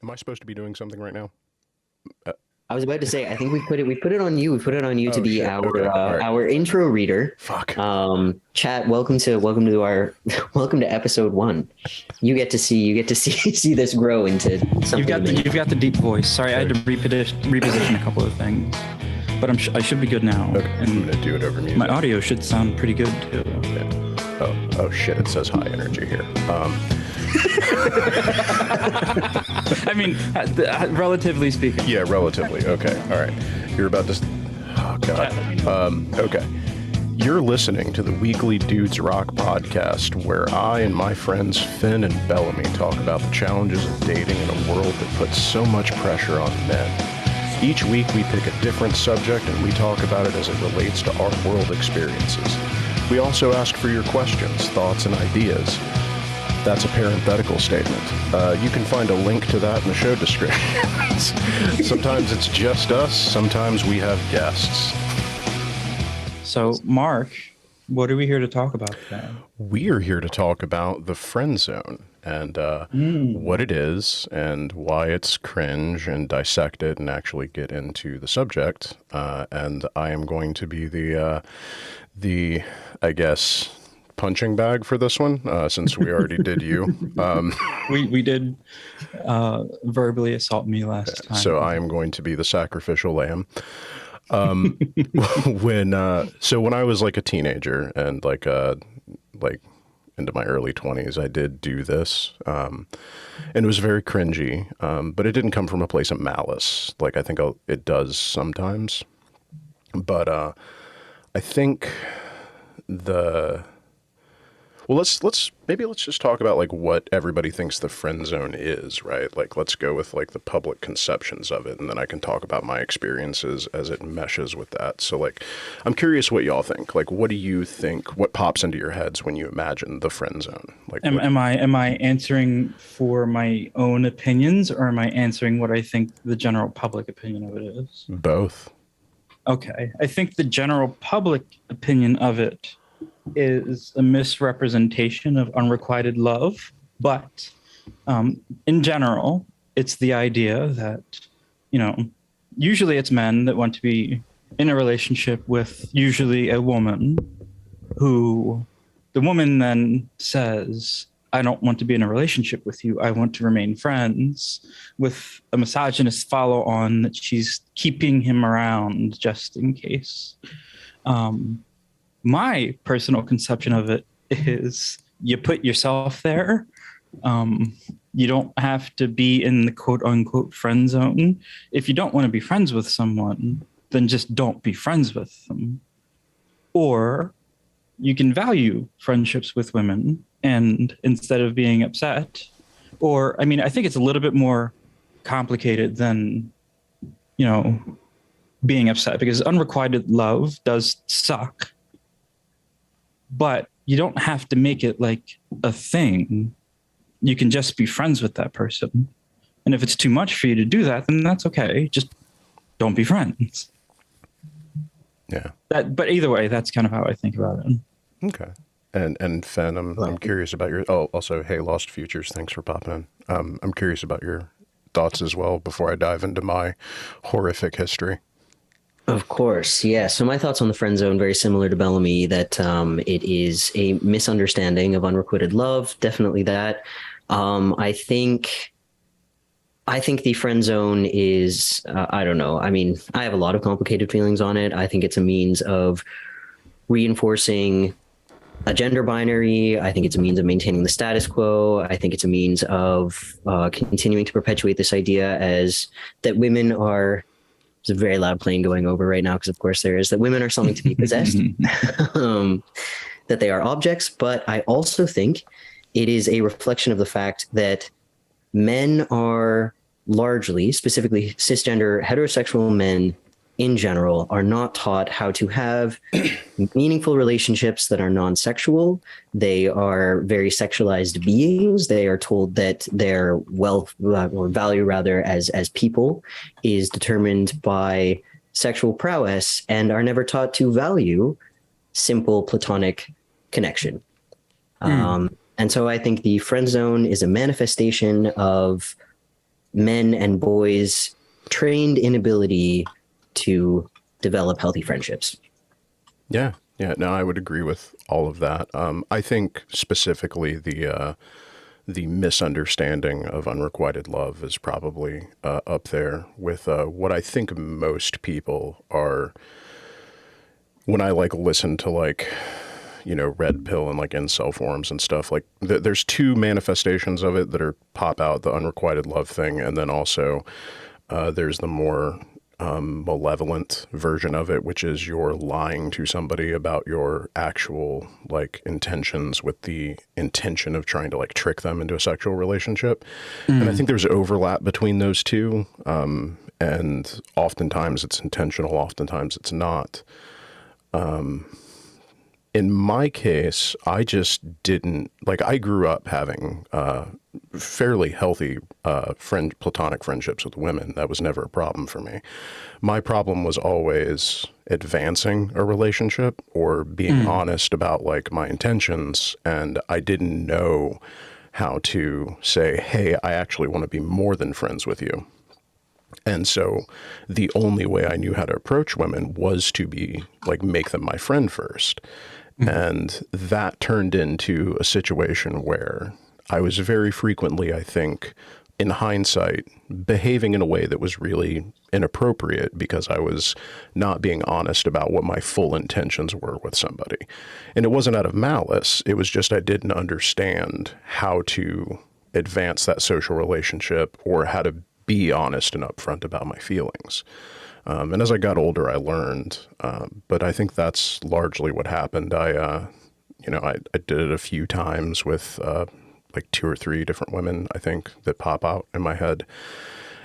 Am I supposed to be doing something right now? I was about to say, I think we put it on you. We put it on you to Oh be shit. Okay. All right. our intro reader. Fuck. Chat, welcome to our welcome to episode 1. You get to see this grow into something. You've got the deep voice. Sorry, I had to reposition a couple of things, but I should be good now. Okay. I'm gonna do it over music. My audio should sound pretty good too. Yeah. Oh shit! It says high energy here. I mean, relatively speaking. Yeah, relatively. Okay. All right. You're about to. Oh god. Okay. You're listening to the weekly Dudes Rock podcast, where I and my friends Finn and Bellamy talk about the challenges of dating in a world that puts so much pressure on men. Each week we pick a different subject and we talk about it as it relates to our world experiences. We also ask for your questions, thoughts, and ideas. That's a parenthetical statement. You can find a link to that in the show description. Sometimes it's just us, sometimes we have guests. So, Mark, what are we here to talk about today? We are here to talk about the friend zone and what it is and why it's cringe, and dissect it and actually get into the subject. And I am going to be the I guess, punching bag for this one, since we already did you. We did verbally assault me last time. So I am going to be the sacrificial lamb. When I was like a teenager and like into my early 20s, I did do this, and it was very cringy, but it didn't come from a place of malice. Like I think it does sometimes, but I think let's just talk about like what everybody thinks the friend zone is, right? Like let's go with like the public conceptions of it, and then I can talk about my experiences as it meshes with that. So like I'm curious what y'all think. Like what do you think, what pops into your heads when you imagine the friend zone? Like am I answering for my own opinions, or am I answering what I think the general public opinion of it is? Both. Okay. I think the general public opinion of it is a misrepresentation of unrequited love, but in general, it's the idea that, usually it's men that want to be in a relationship with usually a woman, who the woman then says, I don't want to be in a relationship with you. I want to remain friends, with a misogynist follow on that she's keeping him around just in case. My personal conception of it is you put yourself there. You don't have to be in the quote unquote friend zone. If you don't want to be friends with someone, then just don't be friends with them. Or you can value friendships with women, and instead of being upset, or, I mean, I think it's a little bit more complicated than, being upset, because unrequited love does suck. But you don't have to make it like a thing. You can just be friends with that person. And if it's too much for you to do that, then that's okay. Just don't be friends. Yeah. But either way, that's kind of how I think about it. Okay. And Fen, I'm curious about your, also, hey, Lost Futures, thanks for popping in. I'm curious about your thoughts as well before I dive into my horrific history. Of course, yeah. So my thoughts on the friend zone, very similar to Bellamy, that it is a misunderstanding of unrequited love. Definitely that. I think the friend zone is, I don't know. I mean, I have a lot of complicated feelings on it. I think it's a means of reinforcing a gender binary. I think it's a means of maintaining the status quo. I think it's a means of continuing to perpetuate this idea that women are. There's a very loud plane going over right now, because of course there is, that women are something to be possessed, that they are objects. But I also think it is a reflection of the fact that men are largely, specifically cisgender heterosexual men in general, are not taught how to have meaningful relationships that are non-sexual. They are very sexualized beings. They are told that their wealth or value, rather, as people is determined by sexual prowess, and are never taught to value simple platonic connection. And so I think the friend zone is a manifestation of men and boys' trained inability to develop healthy friendships. Yeah. Yeah. No, I would agree with all of that. I think specifically the misunderstanding of unrequited love is probably up there with what I think most people are. When I like listen to like, you know, red pill and like incel forums and stuff, like there's two manifestations of it that are pop out, the unrequited love thing, and then also there's the more malevolent version of it, which is you're lying to somebody about your actual like intentions with the intention of trying to like trick them into a sexual relationship. And I think there's overlap between those two. And oftentimes it's intentional, oftentimes it's not. In my case, I just didn't like, I grew up having fairly healthy platonic friendships with women. That was never a problem for me. My problem was always advancing a relationship or being honest about like my intentions. And I didn't know how to say, hey, I actually want to be more than friends with you. And so the only way I knew how to approach women was to be like, make them my friend first. And that turned into a situation where I was very frequently, I think, in hindsight, behaving in a way that was really inappropriate because I was not being honest about what my full intentions were with somebody. And it wasn't out of malice. It was just I didn't understand how to advance that social relationship or how to be honest and upfront about my feelings. And as I got older, I learned, but I think that's largely what happened. I did it a few times with like 2 or 3 different women, I think, that pop out in my head.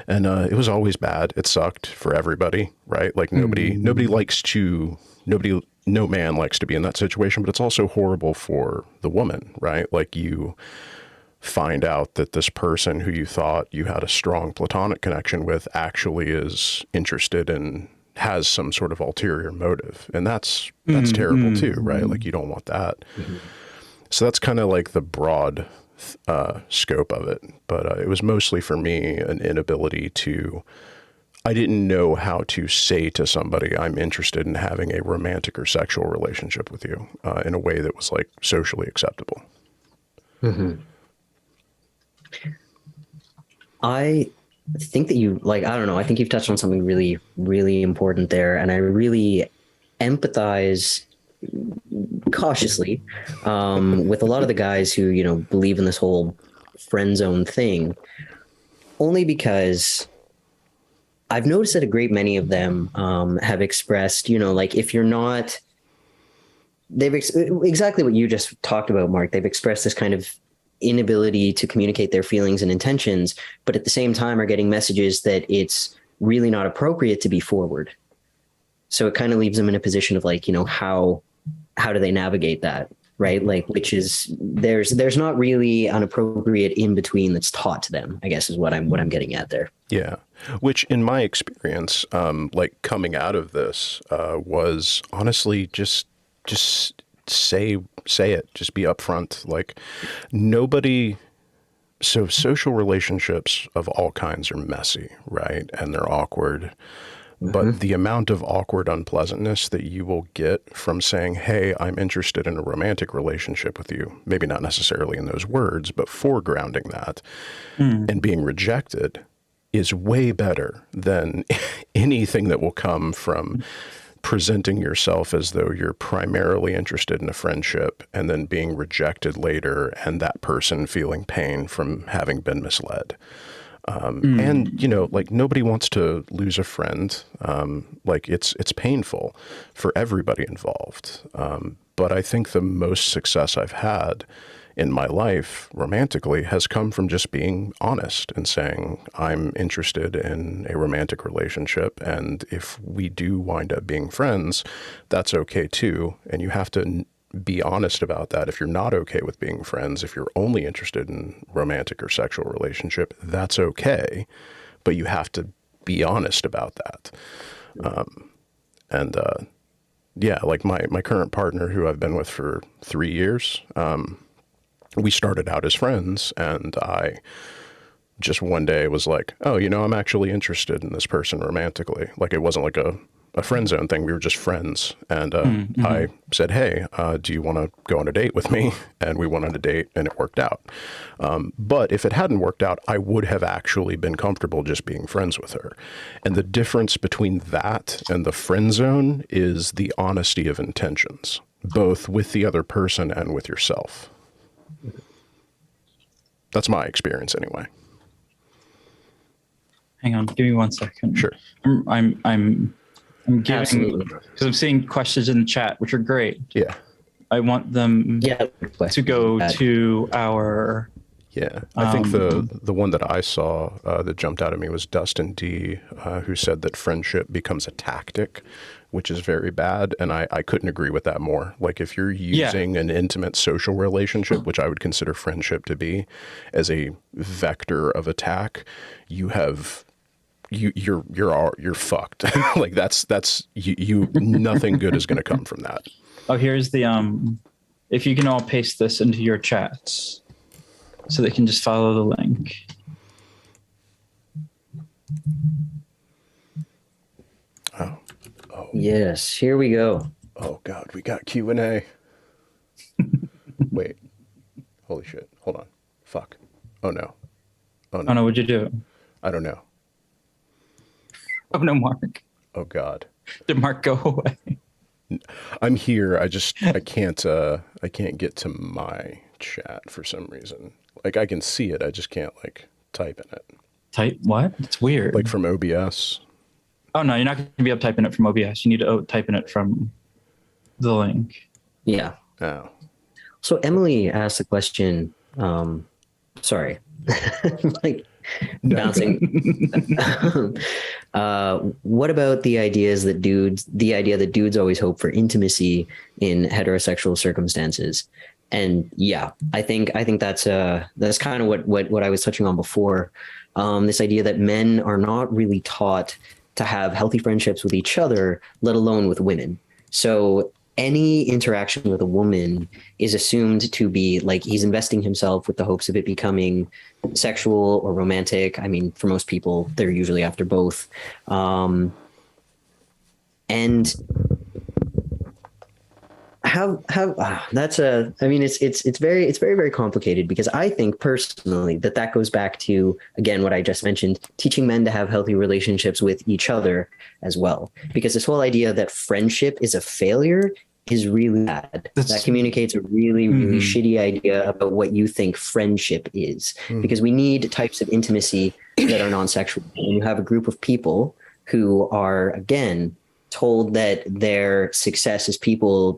And it was always bad. It sucked for everybody, right? Like no man likes to be in that situation, but it's also horrible for the woman, right? Like you find out that this person who you thought you had a strong platonic connection with actually is interested in, has some sort of ulterior motive. And that's terrible too, right? Like you don't want that. So that's kind of like the broad scope of it. But it was mostly for me an inability to, I didn't know how to say to somebody, I'm interested in having a romantic or sexual relationship with you in a way that was like socially acceptable. I think that you like, I don't know, I think you've touched on something really, really important there. And I really empathize cautiously with a lot of the guys who, you know, believe in this whole friend zone thing, only because I've noticed that a great many of them have expressed, you know, like if you're not, exactly what you just talked about, Mark. They've expressed this kind of inability to communicate their feelings and intentions, but at the same time are getting messages that it's really not appropriate to be forward. So it kind of leaves them in a position of like, you know, how do they navigate that, right? Like, which is there's not really an appropriate in between that's taught to them, I guess is what I'm getting at there. Yeah. Which in my experience, like coming out of this was honestly just say it, just be upfront. Like nobody, so social relationships of all kinds are messy, right? And they're awkward. But the amount of awkward unpleasantness that you will get from saying, hey, I'm interested in a romantic relationship with you, maybe not necessarily in those words, but foregrounding that and being rejected is way better than anything that will come from presenting yourself as though you're primarily interested in a friendship and then being rejected later and that person feeling pain from having been misled. And, you know, like nobody wants to lose a friend. Like it's painful for everybody involved. But I think the most success I've had in my life romantically has come from just being honest and saying, I'm interested in a romantic relationship. And if we do wind up being friends, that's okay too. And you have to be honest about that. If you're not okay with being friends, if you're only interested in romantic or sexual relationship, that's okay. But you have to be honest about that. Yeah, like my current partner who I've been with for 3 years, we started out as friends and I just one day was like, oh, I'm actually interested in this person romantically. Like, it wasn't like a friend zone thing. We were just friends. And I said, hey, do you want to go on a date with me? And we went on a date and it worked out. But if it hadn't worked out, I would have actually been comfortable just being friends with her. And the difference between that and the friend zone is the honesty of intentions, both with the other person and with yourself. That's my experience anyway. Hang on, give me 1 second. Sure. I'm giving, Absolutely. because I'm seeing questions in the chat, which are great. Yeah. I want them to go to our. Yeah, I think the one that I saw that jumped out at me was Dustin D, who said that friendship becomes a tactic, which is very bad. And I couldn't agree with that more. Like, if you're using an intimate social relationship, which I would consider friendship to be, as a vector of attack, you're fucked. Like, that's you nothing good is going to come from that. Oh, here's the if you can all paste this into your chats so they can just follow the link. Oh. Yes, here we go. Oh God, we got Q&A. Wait. Holy shit. Hold on. Fuck. Oh no. Oh no, what'd you do? I don't know. Oh no, Mark. Oh God. Did Mark go away? I'm here. I can't get to my chat for some reason. Like, I can see it. I just can't like type in it. Type what? It's weird. Like from OBS. Oh no, you're not going to be able to type in it from OBS. You need to type in it from the link. Yeah. Oh. So Emily asked the question. Sorry, like bouncing. What about the idea that dudes always hope for intimacy in heterosexual circumstances? And yeah, I think that's kind of what I was touching on before. This idea that men are not really taught to have healthy friendships with each other, let alone with women. So any interaction with a woman is assumed to be like he's investing himself with the hopes of it becoming sexual or romantic. I mean, for most people, they're usually after both. And it's very complicated, because I think personally that goes back to, again, what I just mentioned, teaching men to have healthy relationships with each other as well, because this whole idea that friendship is a failure is really bad. That communicates a really shitty idea about what you think friendship is, because we need types of intimacy that are non-sexual. And you have a group of people who are, again, told that their success as people,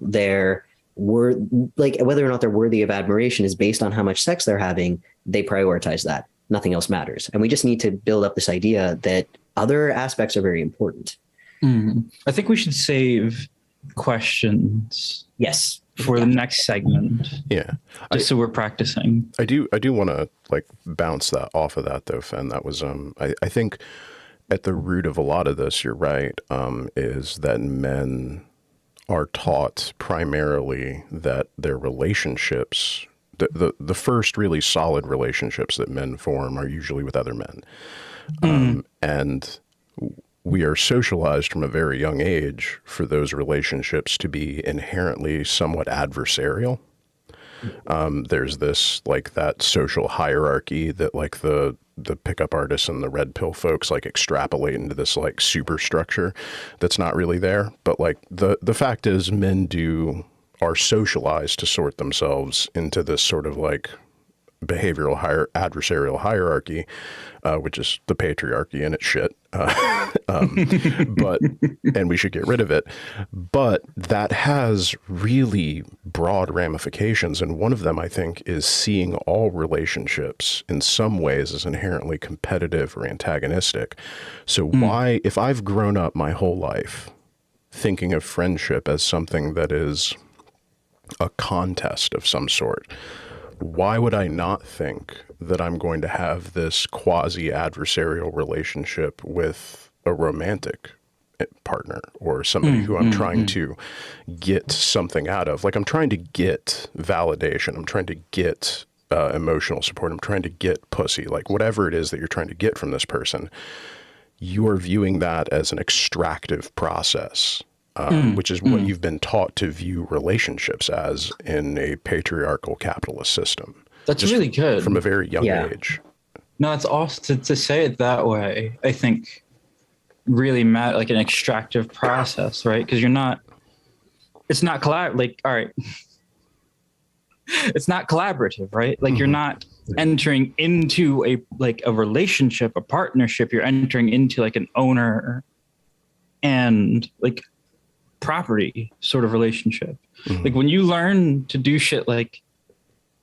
like whether or not they're worthy of admiration is based on how much sex they're having. They prioritize that. Nothing else matters. And we just need to build up this idea that other aspects are very important. I think we should save questions. Yes. For the next segment. Yeah. So we're practicing. I do want to like bounce that off of that though, Fen. That was I think at the root of a lot of this, you're right, is that men are taught primarily that their relationships, the first really solid relationships that men form are usually with other men. And we are socialized from a very young age for those relationships to be inherently somewhat adversarial. There's this, like, that social hierarchy that, like, the pickup artists and the red pill folks like extrapolate into this like superstructure that's not really there. But like the fact is, men are socialized to sort themselves into this sort of like behavioral adversarial hierarchy, which is the patriarchy, and it's shit. And we should get rid of it. But that has really broad ramifications. And one of them, I think, is seeing all relationships in some ways as inherently competitive or antagonistic. So why, if I've grown up my whole life thinking of friendship as something that is a contest of some sort, why would I not think that I'm going to have this quasi-adversarial relationship with a romantic partner or somebody who I'm trying to get something out of? Like, I'm trying to get validation. I'm trying to get emotional support. I'm trying to get pussy, like whatever it is that you're trying to get from this person. You are viewing that as an extractive process, which is what you've been taught to view relationships as in a patriarchal capitalist system. That's really good. From a very young age. No, it's awesome to say it that way. I think really like an extractive process, right? Because it's not like, all right, it's not collaborative, right? Like you're not entering into a relationship, a partnership. You're entering into like an owner and like property sort of relationship. Like when you learn to do shit like,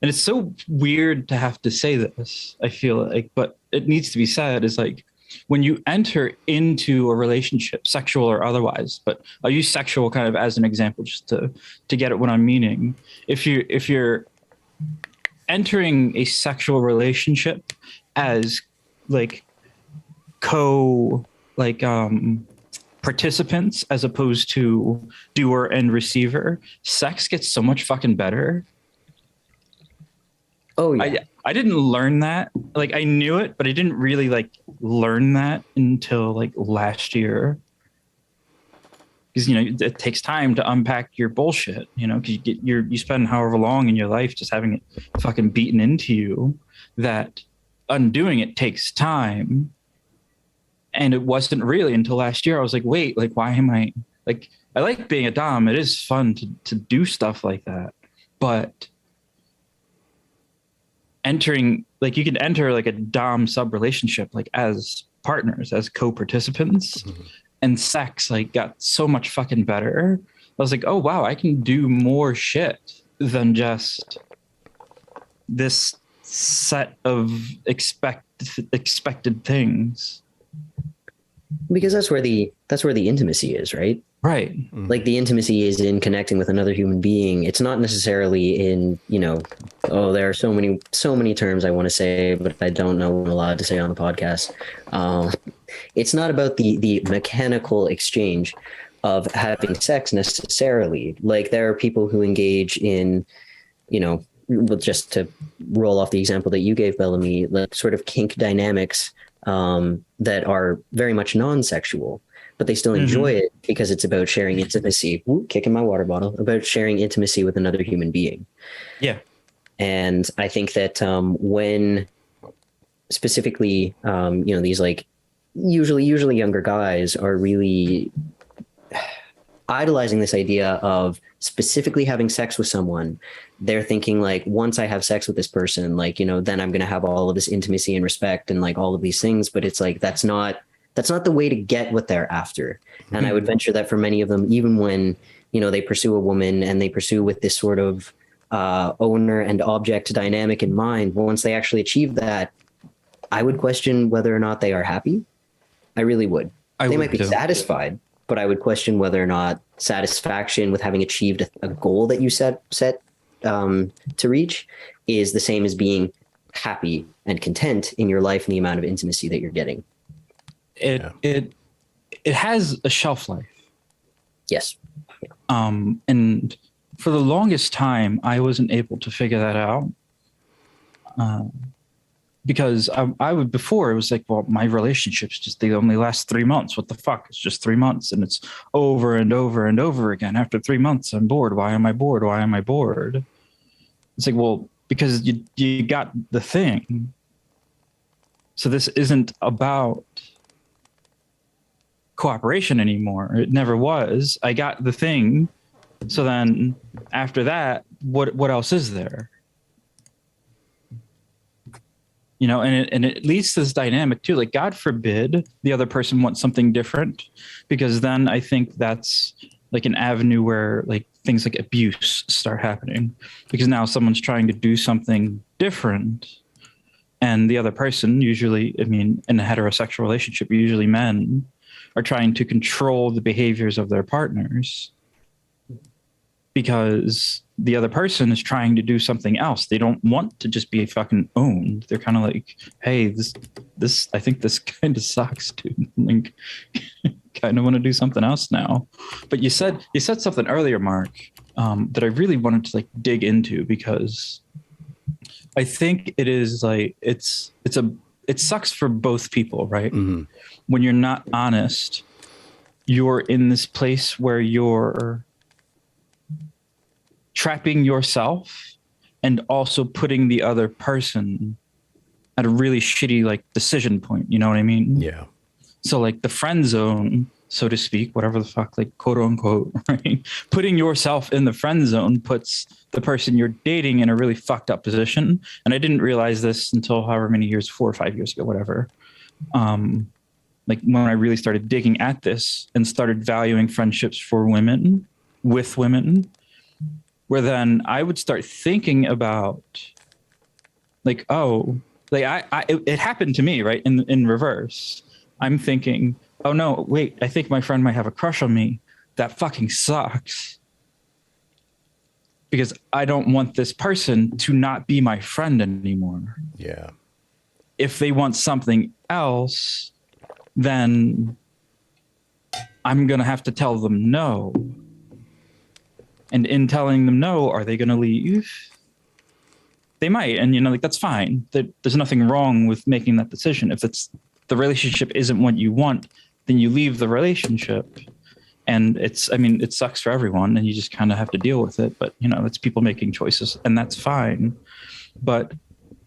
and it's so weird to have to say this, I feel like, but it needs to be said, is like when you enter into a relationship, sexual or otherwise, but I'll use sexual kind of as an example just to get at what I'm meaning. If you're entering a sexual relationship as like participants as opposed to doer and receiver, sex gets so much fucking better. Oh yeah. I didn't learn that. Like I knew it, but I didn't really like learn that until like last year. Because it takes time to unpack your bullshit. Because you spend however long in your life just having it fucking beaten into you, that undoing it takes time. And it wasn't really until last year I was like, wait, like why am I like, I like being a dom. It is fun to do stuff like that, but entering, like you can enter like a dom sub relationship, like as partners, as co-participants, and sex like got so much fucking better. I was like, oh wow, I can do more shit than just this set of expected things. Because that's where the intimacy is, right? Right. Like the intimacy is in connecting with another human being. It's not necessarily in, there are so many terms I want to say, but I don't know what I'm allowed to say on the podcast. It's not about the mechanical exchange of having sex necessarily. Like there are people who engage in, just to roll off the example that you gave, Bellamy, like sort of kink dynamics that are very much non-sexual, but they still enjoy it because it's about sharing intimacy. Ooh, kicking my water bottle. About sharing intimacy with another human being. Yeah. And I think that when specifically, these like usually younger guys are really idolizing this idea of specifically having sex with someone, they're thinking like, once I have sex with this person, like, then I'm going to have all of this intimacy and respect and like all of these things. But it's like, that's not the way to get what they're after. And I would venture that for many of them, even when, they pursue a woman and they pursue with this sort of owner and object dynamic in mind, once they actually achieve that, I would question whether or not they are happy. I really would. They might be satisfied, but I would question whether or not satisfaction with having achieved a goal that you set to reach is the same as being happy and content in your life and the amount of intimacy that you're getting. It has a shelf life. Yes. And for the longest time, I wasn't able to figure that out. Because I would, before it was like, well, my relationships they only last 3 months. What the fuck? It's just 3 months. And it's over and over and over again. After 3 months, I'm bored. Why am I bored? Why am I bored? It's like, well, because you got the thing. So this isn't about cooperation anymore. It never was. I got the thing. So then after that, what else is there? And it leads to this dynamic too. Like, God forbid the other person wants something different, because then I think that's like an avenue where like things like abuse start happening, because now someone's trying to do something different, and the other person, usually, in a heterosexual relationship, usually men, are trying to control the behaviors of their partners because the other person is trying to do something else. They don't want to just be fucking owned. They're kind of like, hey, this, I think this kind of sucks, dude. Like, kind of want to do something else now. But you said something earlier, Mark, that I really wanted to like dig into, because I think it is like it sucks for both people, right? Mm-hmm. When you're not honest, you're in this place where you're trapping yourself and also putting the other person at a really shitty like decision point. You know what I mean? Yeah. So like the friend zone, so to speak, whatever the fuck, like quote unquote, right? Putting yourself in the friend zone puts the person you're dating in a really fucked up position. And I didn't realize this until however many years, 4 or 5 years ago, whatever. Like when I really started digging at this and started valuing friendships for women, with women, where then I would start thinking about like, oh, like it happened to me, right? In reverse. I'm thinking, oh no, wait, I think my friend might have a crush on me. That fucking sucks. Because I don't want this person to not be my friend anymore. Yeah. If they want something else, then I'm going to have to tell them no. And in telling them no, are they going to leave? They might. And, you know, like, that's fine. There's nothing wrong with making that decision. If the relationship isn't what you want, then you leave the relationship. And it sucks for everyone and you just kind of have to deal with it. But, you know, it's people making choices and that's fine. But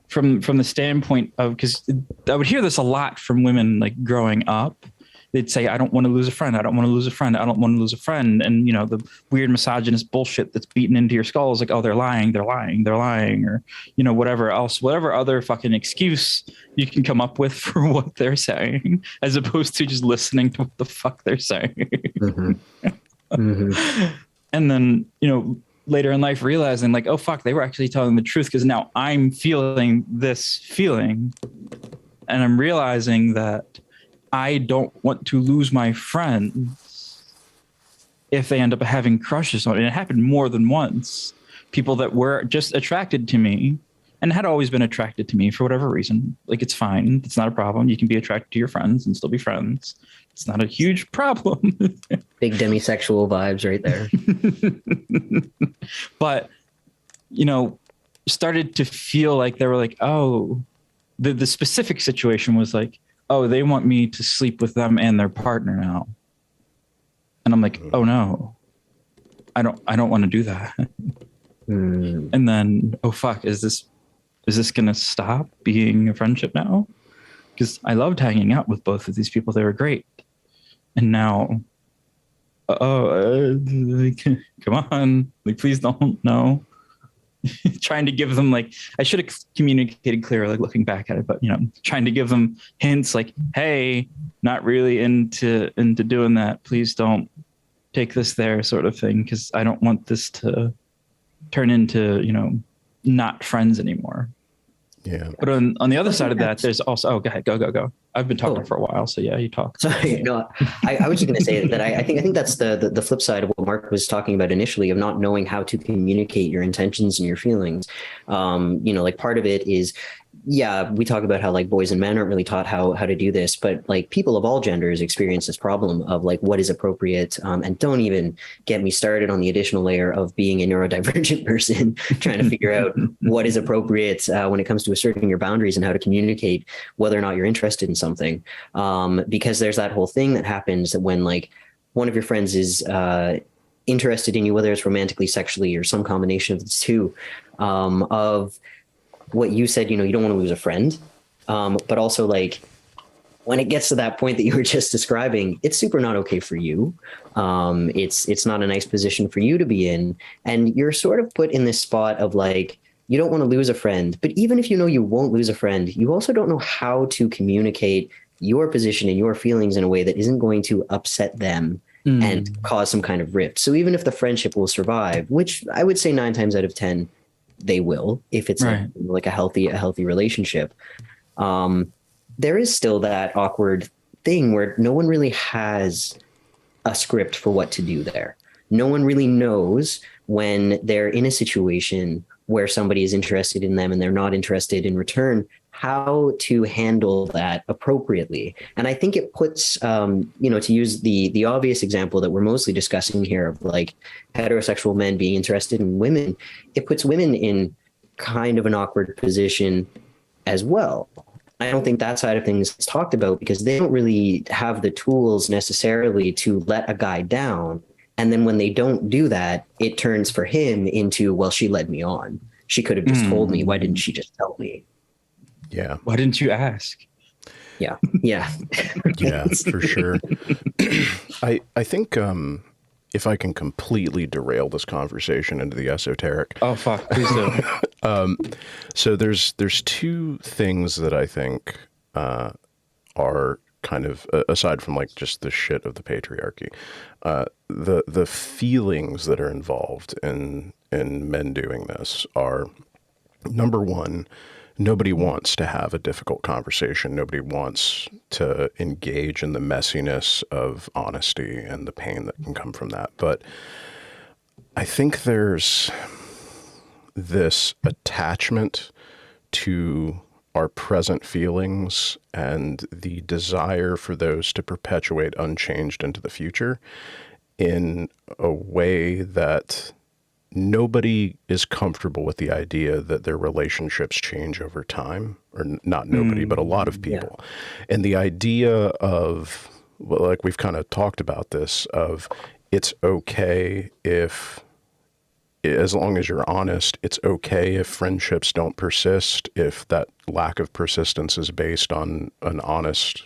from the standpoint of, because I would hear this a lot from women like growing up, they'd say, I don't want to lose a friend. I don't want to lose a friend. I don't want to lose a friend. And, you know, the weird misogynist bullshit that's beaten into your skull is like, oh, they're lying, or, you know, whatever else, whatever other fucking excuse you can come up with for what they're saying, as opposed to just listening to what the fuck they're saying. Mm-hmm. Mm-hmm. And then, you know, later in life realizing like, oh, fuck, they were actually telling the truth because now I'm feeling this feeling. And I'm realizing that I don't want to lose my friends if they end up having crushes on me. And it happened more than once. People that were just attracted to me and had always been attracted to me for whatever reason. Like, it's fine. It's not a problem. You can be attracted to your friends and still be friends. It's not a huge problem. Big demisexual vibes right there. But, you know, started to feel like they were like, oh, the specific situation was like, oh, they want me to sleep with them and their partner now. And I'm like, oh no, I don't want to do that. And then, oh fuck, is this going to stop being a friendship now? Because I loved hanging out with both of these people. They were great. And now, come on, like, please don't, no. Trying to give them, like, I should have communicated clearer, like looking back at it, but, you know, trying to give them hints like, hey, not really into doing that. Please don't take this there, sort of thing. Cause I don't want this to turn into, you know, not friends anymore. Yeah. But on the other side of that, there's also, oh, go ahead, go. I've been talking for a while, so yeah, you talk. Sorry, no, I was just going to say that I think that's the flip side of what Mark was talking about initially, of not knowing how to communicate your intentions and your feelings. You know, like, part of it is, yeah, we talk about how like boys and men aren't really taught how to do this, but like people of all genders experience this problem of like what is appropriate. And don't even get me started on the additional layer of being a neurodivergent person, trying to figure out what is appropriate when it comes to asserting your boundaries and how to communicate whether or not you're interested in something. Because there's that whole thing that happens when like one of your friends is interested in you, whether it's romantically, sexually, or some combination of the two, of what you said, you know, you don't want to lose a friend. But also, like, when it gets to that point that you were just describing, it's super not okay for you. It's not a nice position for you to be in. And you're sort of put in this spot of like, you don't want to lose a friend, but even if you know you won't lose a friend, you also don't know how to communicate your position and your feelings in a way that isn't going to upset them and cause some kind of rift. So even if the friendship will survive, which I would say 9 times out of 10, they will, if it's right, like a healthy relationship. There is still that awkward thing where no one really has a script for what to do there. No one really knows when they're in a situation where somebody is interested in them and they're not interested in return, how to handle that appropriately. And I think it puts, you know, to use the obvious example that we're mostly discussing here of like heterosexual men being interested in women, it puts women in kind of an awkward position as well. I don't think that side of things is talked about because they don't really have the tools necessarily to let a guy down. And then when they don't do that, it turns for him into, well, she led me on. She could have just told me. Why didn't she just tell me? Yeah. Why didn't you ask? Yeah. Yeah. Yeah, for sure. I think if I can completely derail this conversation into the esoteric. Oh, fuck. Please do. So there's two things that I think are kind of, aside from like just the shit of the patriarchy, the feelings that are involved in men doing this are, number one, nobody wants to have a difficult conversation. Nobody wants to engage in the messiness of honesty and the pain that can come from that. But I think there's this attachment to our present feelings and the desire for those to perpetuate unchanged into the future in a way that nobody is comfortable with the idea that their relationships change over time, or not nobody, but a lot of people. Yeah. And the idea of, well, like we've kind of talked about this, of it's okay if, as long as you're honest, it's okay if friendships don't persist, if that lack of persistence is based on an honest,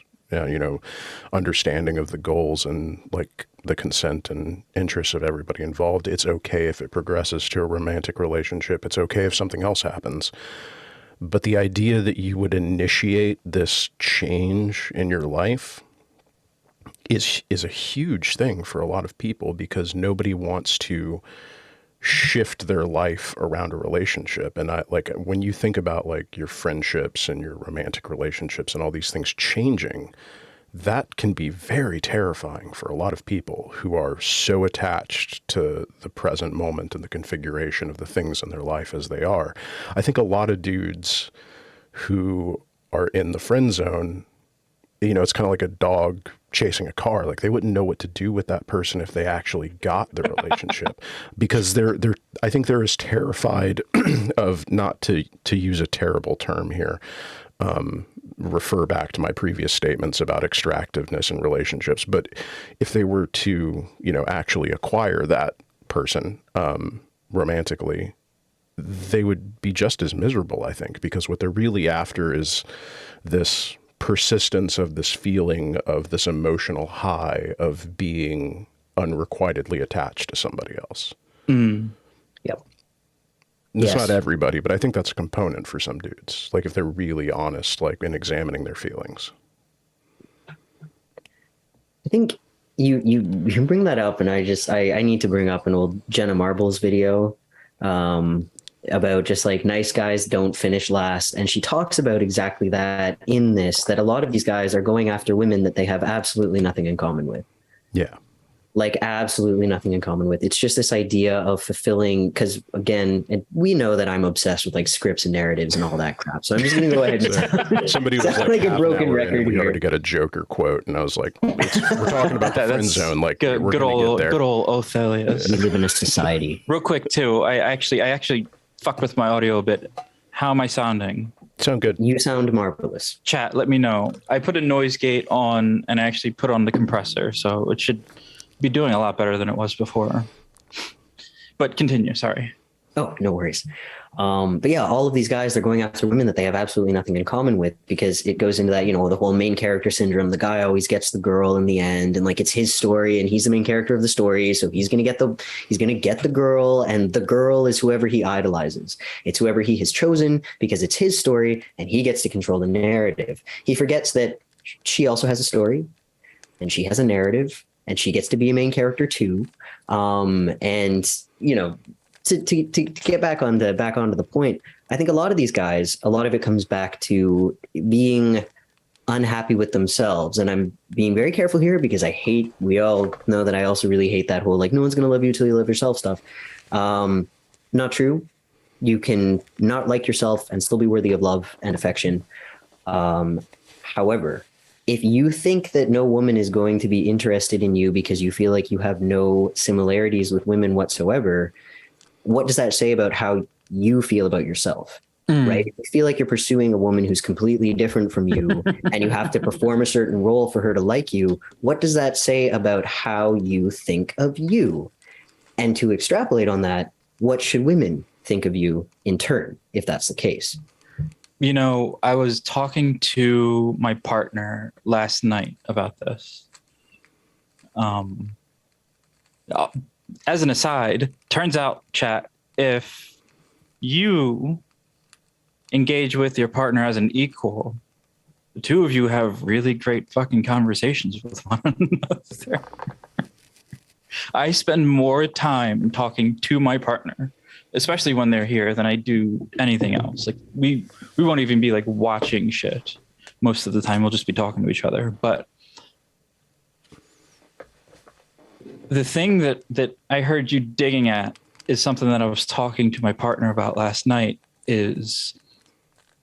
understanding of the goals and like the consent and interests of everybody involved. It's okay if it progresses to a romantic relationship. It's okay if something else happens. But the idea that you would initiate this change in your life is a huge thing for a lot of people, because nobody wants to shift their life around a relationship. And when you think about like your friendships and your romantic relationships and all these things changing, that can be very terrifying for a lot of people who are so attached to the present moment and the configuration of the things in their life as they are. I think a lot of dudes who are in the friend zone, it's kind of like a dog chasing a car. Like, they wouldn't know what to do with that person if they actually got the relationship, because I think they're as terrified of, not to use a terrible term here, refer back to my previous statements about extractiveness in relationships. But if they were to, actually acquire that person romantically, they would be just as miserable, I think, because what they're really after is this persistence of this feeling of this emotional high of being unrequitedly attached to somebody else. Yep. It's not everybody, but I think that's a component for some dudes. Like, if they're really honest, like in examining their feelings. I think you bring that up, and I need to bring up an old Jenna Marbles video about just like nice guys don't finish last. And she talks about exactly that in this, that a lot of these guys are going after women that they have absolutely nothing in common with. Yeah. Like, absolutely nothing in common with. It's just this idea of fulfilling, because again, and we know that I'm obsessed with like scripts and narratives and all that crap. So I'm just going to go ahead and somebody was like a broken record. We already got a Joker quote, and I was like, we're talking about the friend zone. Like, good old Othelius. We live in a society. Real quick too, I actually fucked with my audio a bit. How am I sounding? Sound good. You sound marvelous. Chat, let me know. I put a noise gate on and I actually put on the compressor, so it should be doing a lot better than it was before. But continue, sorry. Oh, no worries. But yeah, all of these guys, they're going after women that they have absolutely nothing in common with, because it goes into that, the whole main character syndrome. The guy always gets the girl in the end, and like, it's his story and he's the main character of the story. So he's going to get the girl, and the girl is whoever he idolizes. It's whoever he has chosen, because it's his story and he gets to control the narrative. He forgets that she also has a story and she has a narrative, and she gets to be a main character too. To get back onto the point, I think a lot of these guys, a lot of it comes back to being unhappy with themselves. And I'm being very careful here, because we all know that I also really hate that whole, like, no one's going to love you until you love yourself stuff. Not true. You can not like yourself and still be worthy of love and affection. However, if you think that no woman is going to be interested in you because you feel like you have no similarities with women whatsoever, what does that say about how you feel about yourself. Right? If you feel like you're pursuing a woman who's completely different from you and you have to perform a certain role for her to like you, what does that say about how you think of you? And to extrapolate on that, what should women think of you in turn, if that's the case? You know, I was talking to my partner last night about this. As an aside, turns out, chat, if you engage with your partner as an equal, the two of you have really great fucking conversations with one another. I spend more time talking to my partner, especially when they're here, than I do anything else. Like we won't even be like watching shit. Most of the time we'll just be talking to each other. But the thing that I heard you digging at is something that I was talking to my partner about last night, is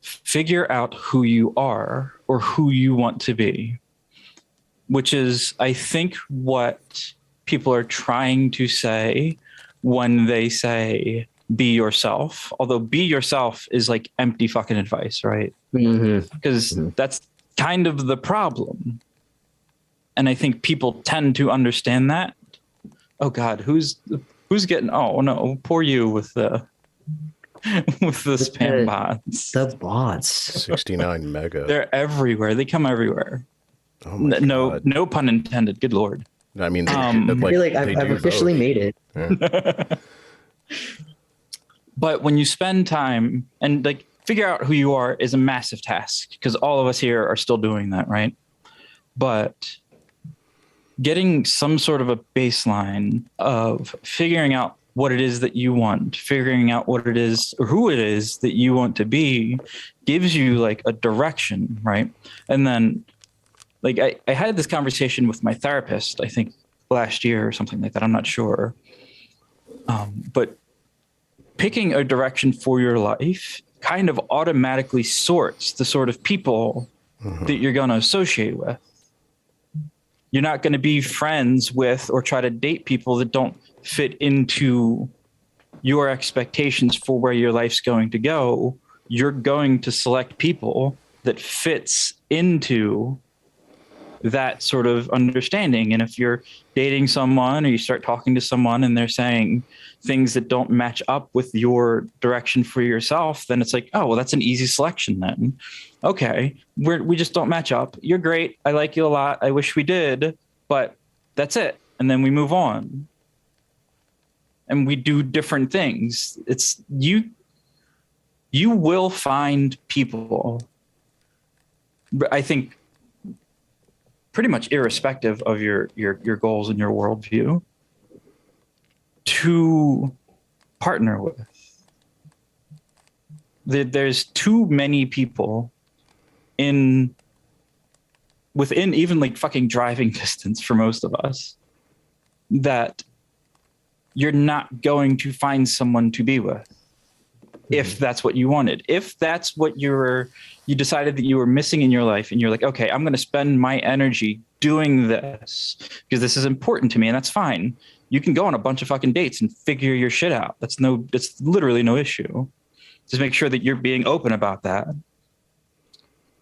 figure out who you are or who you want to be, which is, I think, what people are trying to say when they say be yourself. Although be yourself is like empty fucking advice, right? Because that's kind of the problem. And I think people tend to understand that. Oh God, who's getting, oh no, poor you with the spam bots. The bots. 69 mega. They're everywhere. They come everywhere. Oh my God. No pun intended. Good Lord. I mean, I feel like I've officially made it. Yeah. But when you spend time and like figure out who you are is a massive task, because all of us here are still doing that, right? But getting some sort of a baseline of figuring out what it is that you want, figuring out what it is or who it is that you want to be, gives you like a direction, right? And then like I had this conversation with my therapist, I think last year or something like that. I'm not sure. But picking a direction for your life kind of automatically sorts the sort of people that you're going to associate with. You're not going to be friends with or try to date people that don't fit into your expectations for where your life's going to go. You're going to select people that fits into that sort of understanding. And if you're dating someone or you start talking to someone and they're saying things that don't match up with your direction for yourself, then it's like, oh, well, that's an easy selection then. Okay, we just don't match up. You're great. I like you a lot. I wish we did, but that's it. And then we move on. And we do different things. It's you will find people, I think, pretty much irrespective of your goals and your worldview, to partner with. There's too many people within even like fucking driving distance for most of us that you're not going to find someone to be with. If that's what you wanted, if that's what you decided that you were missing in your life, and you're like, okay, I'm going to spend my energy doing this because this is important to me, and that's fine. You can go on a bunch of fucking dates and figure your shit out. It's literally no issue. Just make sure that you're being open about that,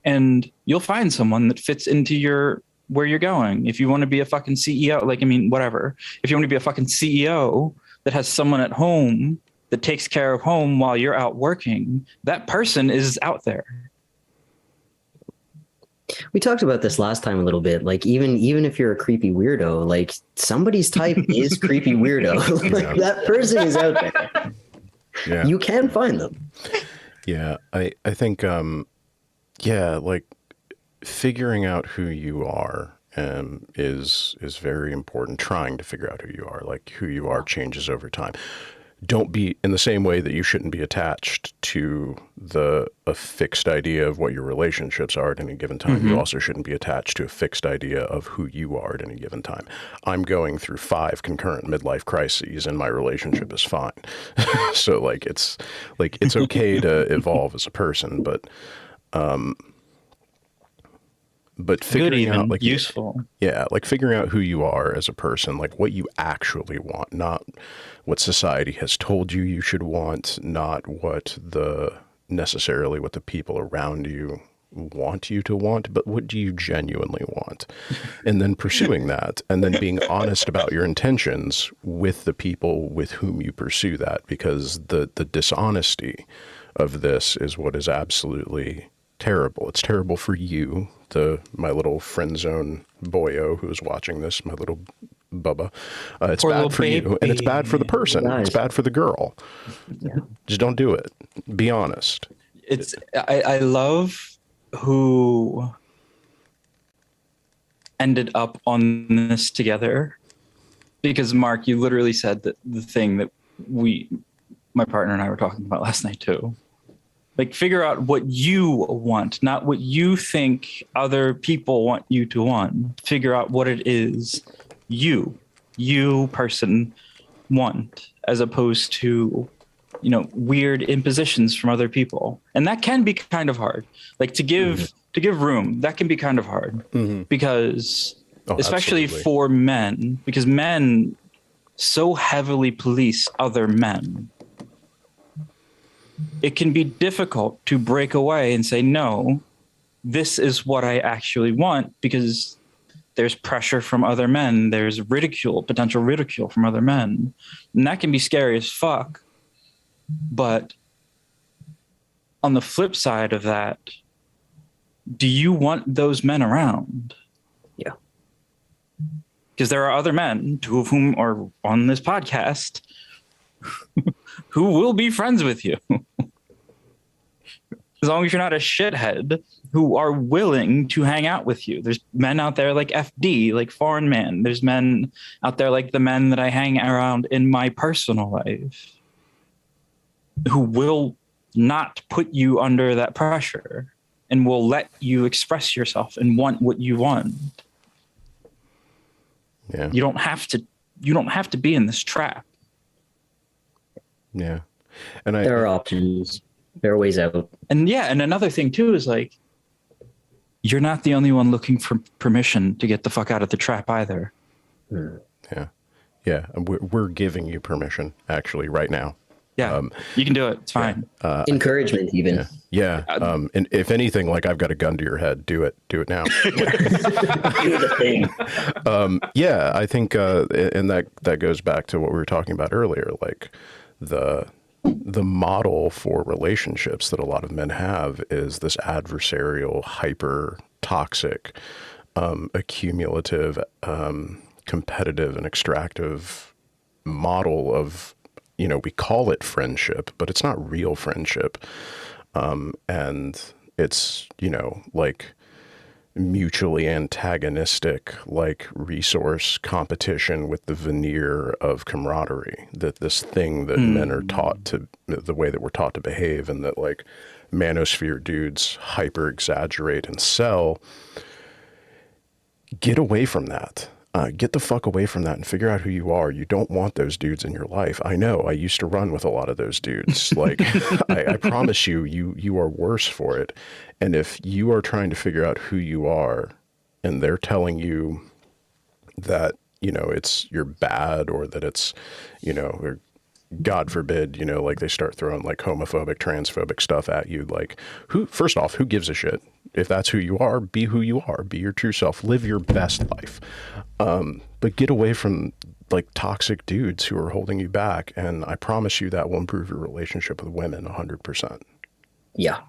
and you'll find someone that fits into where you're going. If you want to be a fucking CEO, whatever. If you want to be a fucking CEO that has someone at home that takes care of home while you're out working, that person is out there. We talked about this last time a little bit. Like even if you're a creepy weirdo, like somebody's type is creepy weirdo. Like that person is out there. Yeah. You can find them. Yeah, I think like figuring out who you are is very important. Trying to figure out who you are, like who you are changes over time. Don't be in the same way that you shouldn't be attached to a fixed idea of what your relationships are at any given time. Mm-hmm. You also shouldn't be attached to a fixed idea of who you are at any given time. I'm going through 5 concurrent midlife crises and my relationship is fine. So it's okay to evolve as a person, but but Good, figuring even out like useful. yeah, like figuring out who you are as a person, like what you actually want, not what society has told you you should want, not what necessarily what the people around you want you to want, but what do you genuinely want? And then pursuing that, and then being honest about your intentions with the people with whom you pursue that, because the dishonesty of this is what is absolutely terrible. It's terrible for you, my little friend zone boyo who's watching this, my little Bubba. It's Poor bad little for you, and it's bad for the person. Guys. It's bad for the girl. Just don't do it. Be honest. I love who ended up on this together, because Mark, you literally said that the thing that my partner and I were talking about last night too. Like, figure out what you want, not what you think other people want you to want. Figure out what it is you person want, as opposed to, weird impositions from other people. And that can be kind of hard. Like, to give room, that can be kind of hard, because especially absolutely. for men, because men so heavily police other men. It can be difficult to break away and say, no, this is what I actually want, because there's pressure from other men. There's potential ridicule from other men. And that can be scary as fuck. But on the flip side of that, do you want those men around? Yeah. Because there are other men, two of whom are on this podcast, who will be friends with you. As long as you're not a shithead, who are willing to hang out with you. There's men out there like FD, like Foreign Man. There's men out there like the men that I hang around in my personal life, who will not put you under that pressure and will let you express yourself and want what you want. Yeah. You don't have to be in this trap. Yeah. And There are options. There are ways out. And another thing too is, like, you're not the only one looking for permission to get the fuck out of the trap either. Yeah. Yeah. And we're giving you permission actually right now. Yeah. You can do it. It's fine. Encouragement, even. Yeah. And if anything, like, I've got a gun to your head, do it now. Do the thing. Yeah. I think, and that goes back to what we were talking about earlier, like the model for relationships that a lot of men have is this adversarial, hyper toxic, accumulative, competitive and extractive model of, we call it friendship, but it's not real friendship. And it's, like mutually antagonistic, like resource competition with the veneer of camaraderie, that this thing that men are taught to, the way that we're taught to behave, and that, like, manosphere dudes hyper exaggerate and sell. Get away from that. Get the fuck away from that and figure out who you are. You don't want those dudes in your life. I know. I used to run with a lot of those dudes. Like, I promise you are worse for it. And if you are trying to figure out who you are and they're telling you that, it's you're bad, or that it's, or God forbid, like they start throwing like homophobic, transphobic stuff at you. Like, first off, who gives a shit? If that's who you are, be who you are, be your true self, live your best life. But get away from like toxic dudes who are holding you back. And I promise you that will improve your relationship with women 100%. Yeah.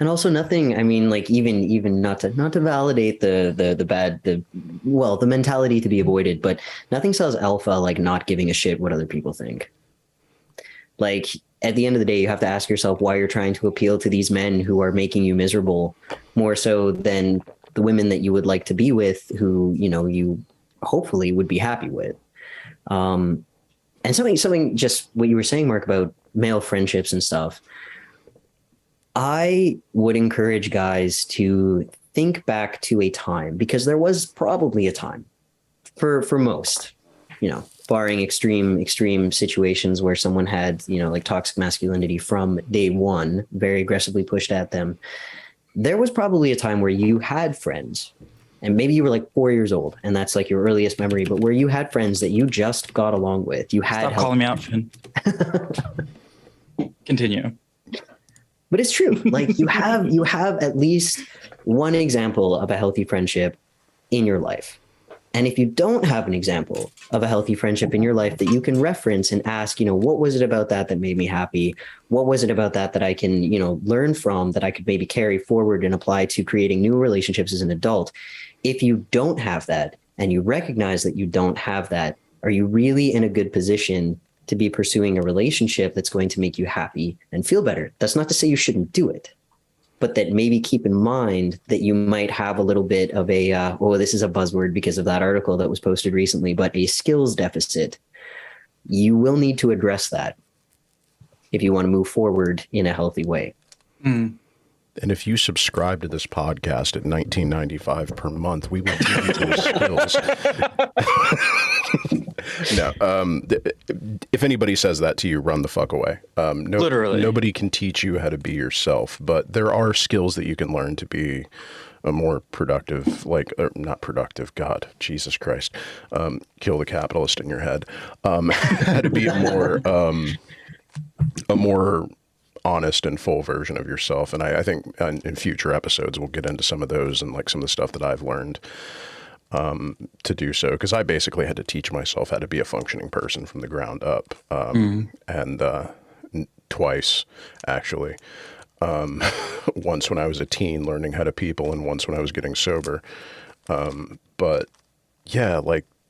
And also nothing, I mean, like, even not to validate the mentality to be avoided, but nothing says alpha like not giving a shit what other people think. Like, at the end of the day, you have to ask yourself why you're trying to appeal to these men who are making you miserable, more so than the women that you would like to be with, who, you hopefully would be happy with. And something just what you were saying, Mark, about male friendships and stuff. I would encourage guys to think back to a time, because there was probably a time for most, barring extreme situations where someone had, like toxic masculinity from day one, very aggressively pushed at them. There was probably a time where you had friends and maybe you were like 4 years old and that's like your earliest memory, but where you had friends that you just got along with, you had Stop calling me out, Finn. Continue. But it's true. Like you have at least one example of a healthy friendship in your life. And if you don't have an example of a healthy friendship in your life that you can reference and ask, what was it about that that made me happy? What was it about that that I can, learn from, that I could maybe carry forward and apply to creating new relationships as an adult? If you don't have that and you recognize that you don't have that, are you really in a good position to be pursuing a relationship that's going to make you happy and feel better? That's not to say you shouldn't do it, but that maybe keep in mind that you might have a little bit of a, this is a buzzword because of that article that was posted recently, but a skills deficit. You will need to address that if you want to move forward in a healthy way. Mm. And if you subscribe to this podcast at $19.95 per month, we will give you those skills. No, if anybody says that to you, run the fuck away. Literally. Nobody can teach you how to be yourself, but there are skills that you can learn to be a more productive, not productive, God, Jesus Christ, kill the capitalist in your head, how to be a more honest and full version of yourself. And I think in future episodes, we'll get into some of those and like some of the stuff that I've learned to do so. Because I basically had to teach myself how to be a functioning person from the ground up. And twice, actually. Once when I was a teen learning how to people, and once when I was getting sober. But yeah,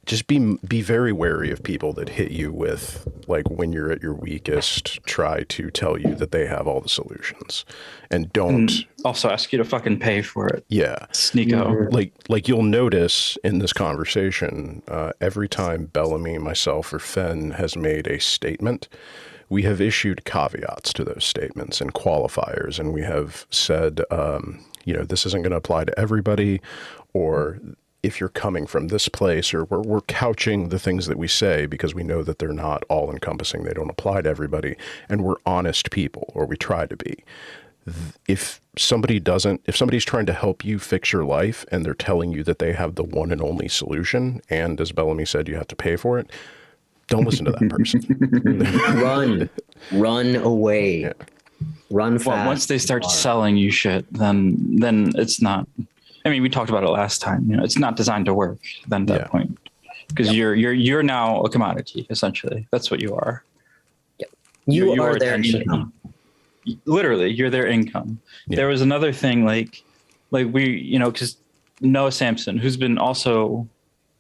just be very wary of people that hit you with, when you're at your weakest, try to tell you that they have all the solutions, and don't also ask you to fucking pay for it. Yeah. Sneako. Like you'll notice in this conversation, every time Bellamy, myself, or Fenn has made a statement, we have issued caveats to those statements and qualifiers. And we have said, this isn't going to apply to everybody, or if you're coming from this place, or we're couching the things that we say because we know that they're not all encompassing. They don't apply to everybody. And we're honest people, or we try to be. If somebody's trying to help you fix your life and they're telling you that they have the one and only solution, and as Bellamy said, you have to pay for it, don't listen to that person. Run away. Yeah. Run fast. Well, once they start selling you shit, then it's not. I mean, we talked about it last time. It's not designed to work then at that point, because you're now a commodity, essentially. That's what you are. Yep. You are their attention. Income. Literally, you're their income. Yeah. There was another thing, like we, because Noah Sampson, who's been also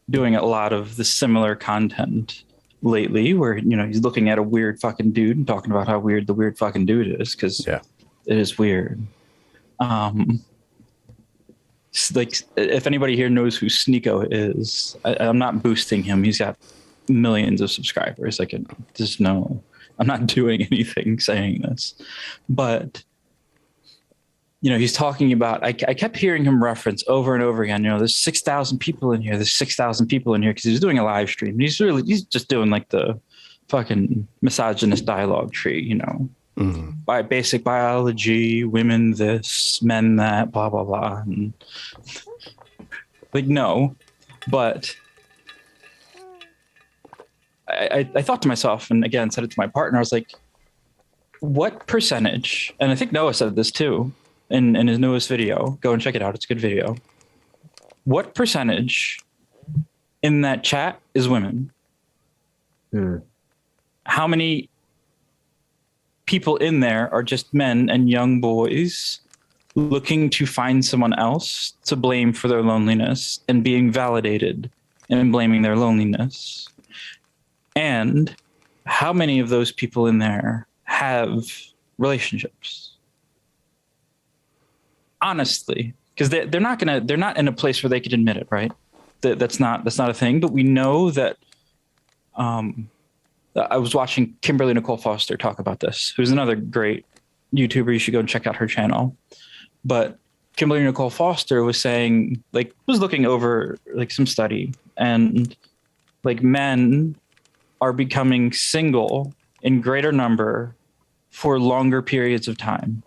doing a lot of the similar content lately, where he's looking at a weird fucking dude and talking about how weird the weird fucking dude is, because it is weird. If anybody here knows who Sneako is, I'm not boosting him. He's got millions of subscribers. I'm not doing anything saying this, but he's talking about, I kept hearing him reference over and over again, there's 6,000 people in here. There's 6,000 people in here, because he's doing a live stream. He's just doing like the fucking misogynist dialogue tree, by basic biology, women this, men that, blah, blah, blah. And no, but I thought to myself, and again, said it to my partner, I was like, what percentage, and I think Noah said this too, in his newest video, go and check it out. It's a good video. What percentage in that chat is women? How many people in there are just men and young boys looking to find someone else to blame for their loneliness and being validated and blaming their loneliness? And how many of those people in there have relationships? Honestly, because they're not in a place where they could admit it, right? That's not a thing. But we know that. I was watching Kimberly Nicole Foster talk about this, who's another great YouTuber. You should go and check out her channel. But Kimberly Nicole Foster was saying, was looking over some study, and men are becoming single in greater number for longer periods of time,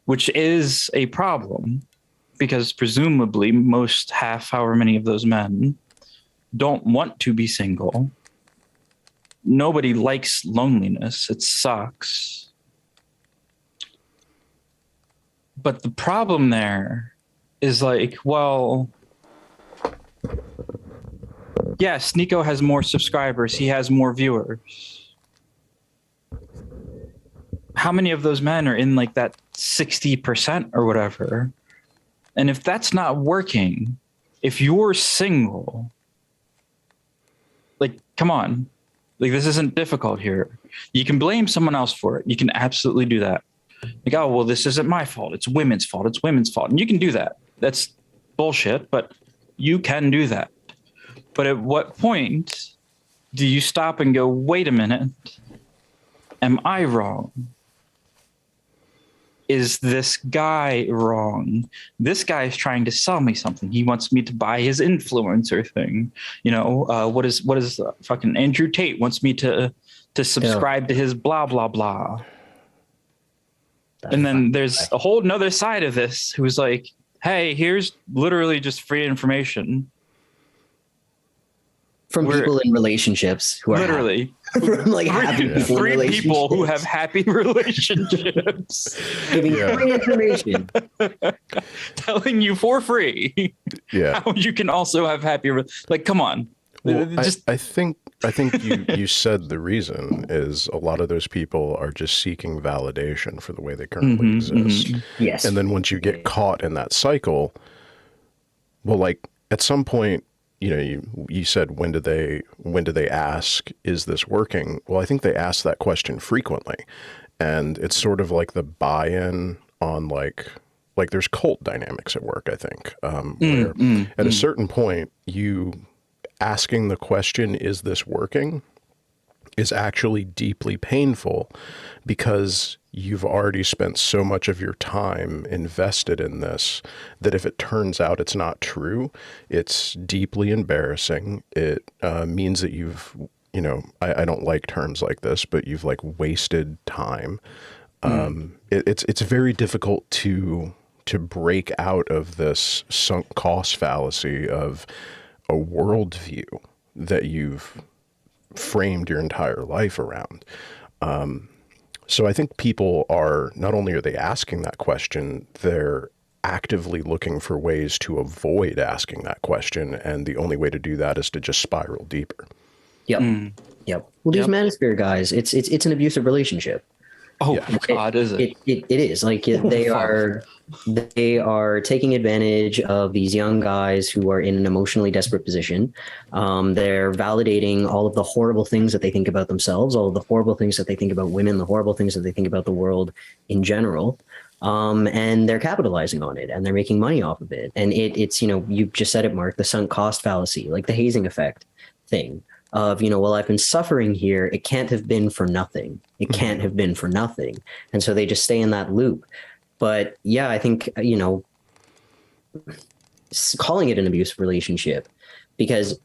which is a problem, because presumably most however many of those men don't want to be single. Nobody likes loneliness. It sucks. But the problem there is like, well, yes, Nico has more subscribers. He has more viewers. How many of those men are in like that 60% or whatever? And if that's not working, if you're single, like, come on. Like, this isn't difficult here. You can blame someone else for it. You can absolutely do that. Like, oh, well, this isn't my fault. It's women's fault. It's women's fault. And you can do that. That's bullshit, but you can do that. But at what point do you stop and go, wait a minute, am I wrong? Is this guy wrong? This guy is trying to sell me something. He wants me to buy his influencer thing. You know, what is fucking Andrew Tate wants me to subscribe to his blah, blah, blah. And then there's a whole nother side of this who's like, hey, here's literally just free information. From people in relationships who are literally from like happy people, three people who have happy relationships, giving free information, telling you for free how you can also have happy. Like, come on. Well, I think you said the reason is a lot of those people are just seeking validation for the way they currently exist. Yes, and then once you get caught in that cycle, well, like at some point. You know, you said, when do they ask, is this working? Well, I think they ask that question frequently. And it's sort of like the buy-in on like there's cult dynamics at work, I think, where at a certain point, you asking the question, is this working, is actually deeply painful because you've already spent so much of your time invested in this that if it turns out it's not true, it's deeply embarrassing. It means that you've, you know, I don't like terms like this, but you've like wasted time. It's very difficult to break out of this sunk cost fallacy of a worldview that you've framed your entire life around. So I think people are, not only are they asking that question, they're actively looking for ways to avoid asking that question. And the only way to do that is to just spiral deeper. Yep. Well, these manosphere guys, it's an abusive relationship. Oh God, is it? It is like they are taking advantage of these young guys who are in an emotionally desperate position. They're validating all of the horrible things that they think about themselves, all of the horrible things that they think about women, the horrible things that they think about the world in general. And they're capitalizing on it and they're making money off of it. And it's, you know, you just said it, Mark, the sunk cost fallacy, like the hazing effect thing. Of, you know, well, I've been suffering here. It can't have been for nothing. It can't have been for nothing. And so they just stay in that loop. But yeah, I think, you know, calling it an abusive relationship, because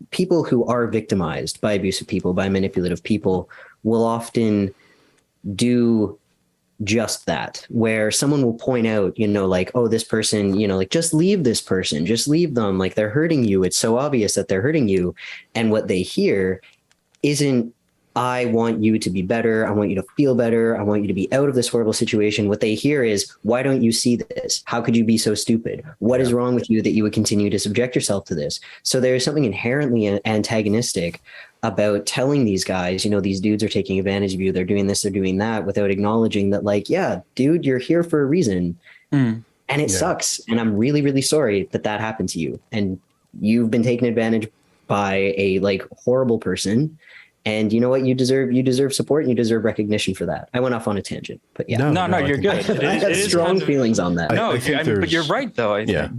people who are victimized by abusive people, by manipulative people, will often do just that, where someone will point out, you know, like, oh, this person, you know, like, just leave this person, just leave them. Like, they're hurting you. It's so obvious that they're hurting you. And what they hear isn't, I want you to be better. I want you to feel better. I want you to be out of this horrible situation. What they hear is, why don't you see this? How could you be so stupid? What is wrong with you that you would continue to subject yourself to this? So there's something inherently antagonistic about telling these guys, you know, these dudes are taking advantage of you. They're doing this, they're doing that, without acknowledging that, like, yeah, dude, you're here for a reason. And it sucks. And I'm really, really sorry that that happened to you. And you've been taken advantage by a like horrible person. And you know what? You deserve support and you deserve recognition for that. I went off on a tangent, but yeah. No, you're good. I have strong feelings on that. No, but you're right though. I think.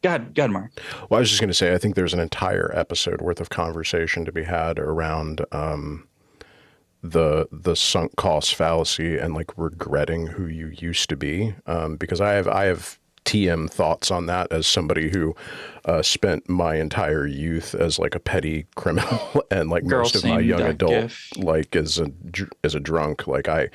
Go ahead, Mark. Well, I was just going to say, I think there's an entire episode worth of conversation to be had around the sunk cost fallacy and like regretting who you used to be. Because I have TM thoughts on that as somebody who spent my entire youth as like a petty criminal and like most of my young adult like as a drunk. Like I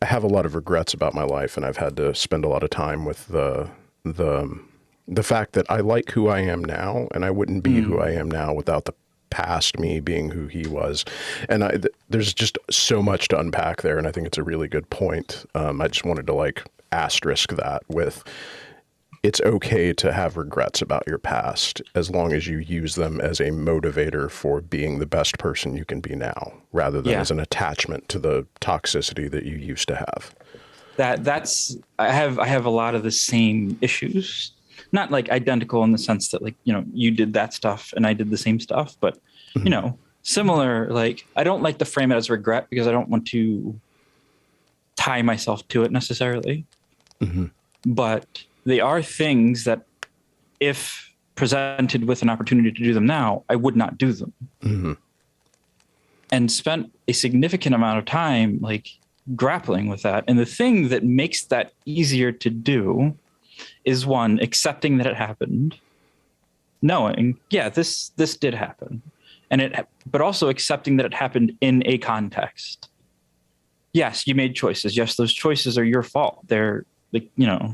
have a lot of regrets about my life, and I've had to spend a lot of time with the the fact that I like who I am now, and I wouldn't be who I am now without the past me being who he was. And there's just so much to unpack there, and I think it's a really good point. I just wanted to like asterisk that with, it's okay to have regrets about your past as long as you use them as a motivator for being the best person you can be now, rather than as an attachment to the toxicity that you used to have. I have a lot of the same issues, not like identical in the sense that like, you know, you did that stuff and I did the same stuff, but you know, similar. Like, I don't like to frame it as regret because I don't want to tie myself to it necessarily. But they are things that if presented with an opportunity to do them now, I would not do them. And spent a significant amount of time like grappling with that. And the thing that makes that easier to do is, one, accepting that it happened, knowing, yeah, this did happen. But also accepting that it happened in a context. Yes, you made choices. Yes, those choices are your fault. They're like, you know,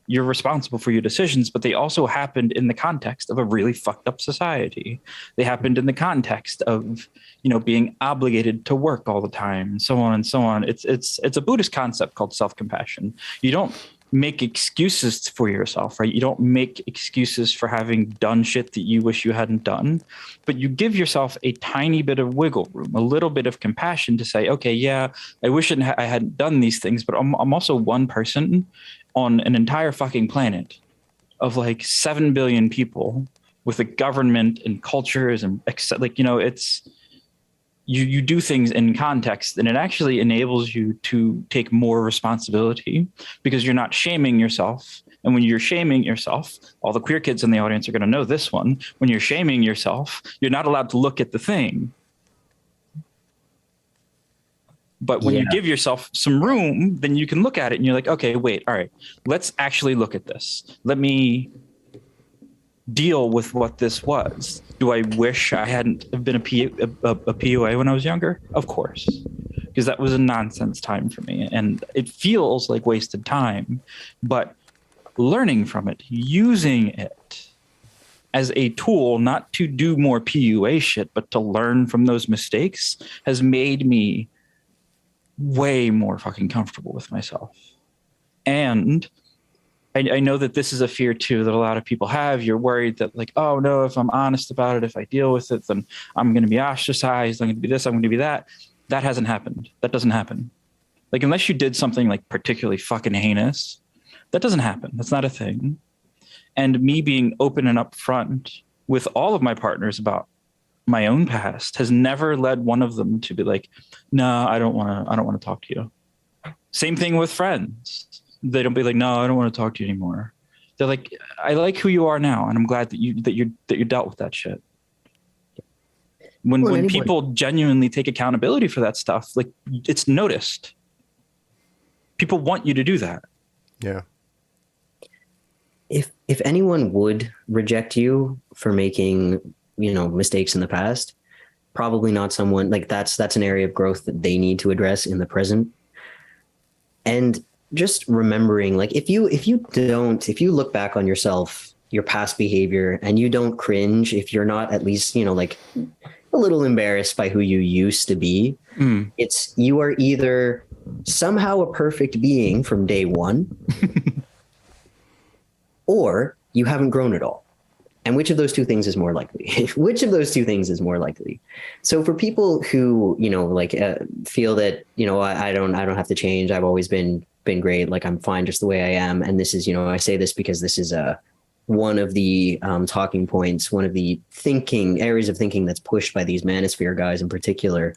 you're responsible for your decisions, but they also happened in the context of a really fucked up society. They happened in the context of, you know, being obligated to work all the time, so on and so on. It's a Buddhist concept called self-compassion. You don't make excuses for yourself, right? You don't make excuses for having done shit that you wish you hadn't done, but you give yourself a tiny bit of wiggle room, a little bit of compassion to say, okay, yeah, I wish I hadn't done these things, but I'm also one person on an entire fucking planet of like 7 billion people with a government and cultures and like, you know, it's, you do things in context, and it actually enables you to take more responsibility because you're not shaming yourself. And when you're shaming yourself, all the queer kids in the audience are going to know this one. When you're shaming yourself, you're not allowed to look at the thing. But when you give yourself some room, then you can look at it and you're like, okay, wait, all right, let's actually look at this. Let me deal with what this was. Do I wish I hadn't been a PUA when I was younger? Of course, because that was a nonsense time for me. And it feels like wasted time, but learning from it, using it as a tool, not to do more PUA shit, but to learn from those mistakes, has made me way more fucking comfortable with myself. And I know that this is a fear too that a lot of people have. You're worried that like, oh no, if I'm honest about it, if I deal with it, then I'm going to be ostracized. I'm going to be this, I'm going to be that. That hasn't happened. That doesn't happen. Like, unless you did something like particularly fucking heinous, that doesn't happen. That's not a thing. And me being open and upfront with all of my partners about my own past has never led one of them to be like, no, I don't want to talk to you. Same thing with friends. They don't be like, no, I don't want to talk to you anymore. They're like, I like who you are now, and I'm glad that you dealt with that shit. When people genuinely take accountability for that stuff, like, it's noticed. People want you to do that. Yeah. If anyone would reject you for making, you know, mistakes in the past, probably not someone like that's an area of growth that they need to address in the present. And just remembering, like, if you look back on yourself, your past behavior, and you don't cringe, if you're not at least, you know, like a little embarrassed by who you used to be, it's, you are either somehow a perfect being from day one, or you haven't grown at all. And which of those two things is more likely? Which of those two things is more likely? So for people who, you know, like feel that, you know, I don't have to change. I've always been great. Like, I'm fine just the way I am. And this is, you know, I say this because this is one of the talking points, one of the areas of thinking that's pushed by these manosphere guys in particular,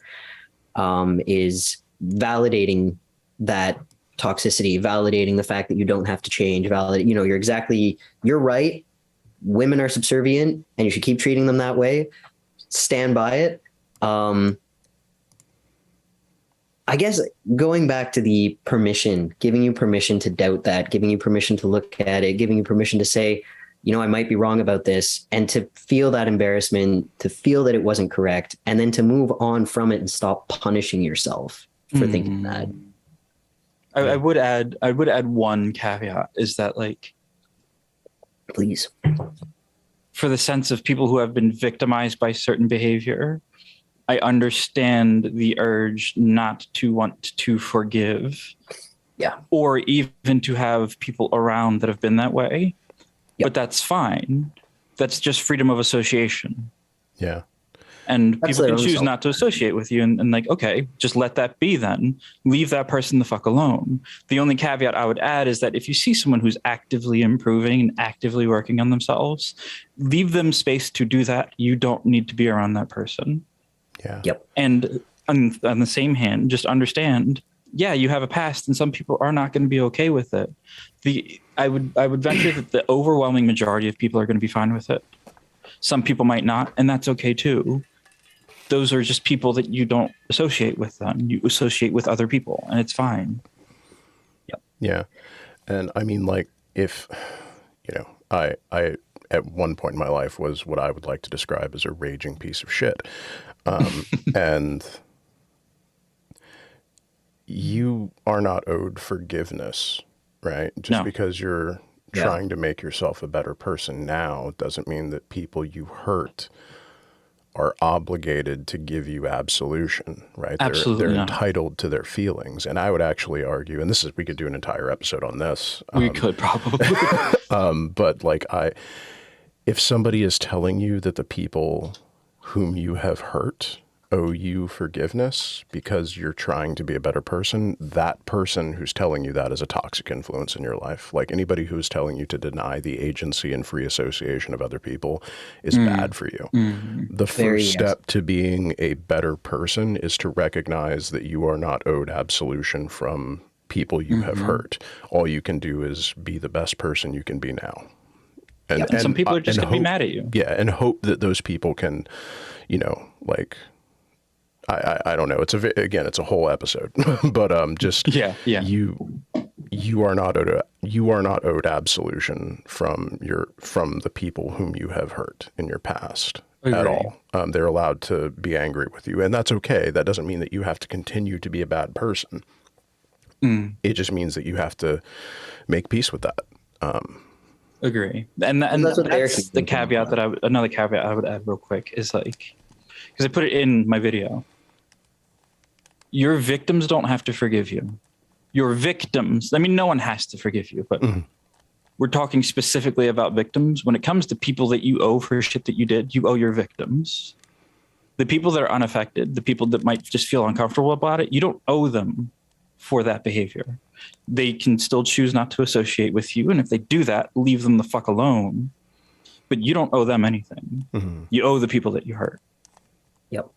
is validating that toxicity, validating the fact that you don't have to change, you know, you're right. Women are subservient and you should keep treating them that way. Stand by it. I guess going back to the permission, giving you permission to doubt that, giving you permission to look at it, giving you permission to say, you know, I might be wrong about this, and to feel that embarrassment, to feel that it wasn't correct, and then to move on from it and stop punishing yourself for thinking that. I would add one caveat, is that, like, Please. For the sense of people who have been victimized by certain behavior, I understand the urge not to want to forgive. Yeah. Or even to have people around that have been that way. Yep. But that's fine. That's just freedom of association. Yeah. And That's people their can own choose self. not to associate with you and like, okay, just let that be then. Leave that person the fuck alone. The only caveat I would add is that if you see someone who's actively improving and actively working on themselves, leave them space to do that. You don't need to be around that person. Yeah. Yep. And on the same hand, just understand, yeah, you have a past and some people are not going to be okay with it. I would venture that the overwhelming majority of people are going to be fine with it. Some people might not, and that's okay too. Those are just people that you don't associate with them. You associate with other people, and it's fine. Yep. Yeah. And I mean, like, if, you know, I at one point in my life was what I would like to describe as a raging piece of shit. And you are not owed forgiveness, right? Just because you're trying to make yourself a better person now doesn't mean that people you hurt are obligated to give you absolution, right? Absolutely they're not. entitled to their feelings. And I would actually argue, and this is, we could do an entire episode on this. We could probably. But like if somebody is telling you that the people whom you have hurt owe you forgiveness because you're trying to be a better person, that person who's telling you that is a toxic influence in your life. Like anybody who's telling you to deny the agency and free association of other people is bad for you. The first step to being a better person is to recognize that you are not owed absolution from people you have hurt. All you can do is be the best person you can be now. And some people are just going to be mad at you. Yeah, and hope that those people can, you know, like, I don't know. It's a whole episode, but just you are not owed absolution from the people whom you have hurt in your past at all. They're allowed to be angry with you, and that's okay. That doesn't mean that you have to continue to be a bad person. It just means that you have to make peace with that. Agree. And that's the caveat that another caveat I would add real quick is like, because I put it in my video. Your victims don't have to forgive you. Your victims, I mean, no one has to forgive you, but we're talking specifically about victims. When it comes to people that you owe for shit that you did, you owe your victims. The people that are unaffected, the people that might just feel uncomfortable about it, you don't owe them for that behavior. They can still choose not to associate with you. And if they do that, leave them the fuck alone. But you don't owe them anything. You owe the people that you hurt. Yep.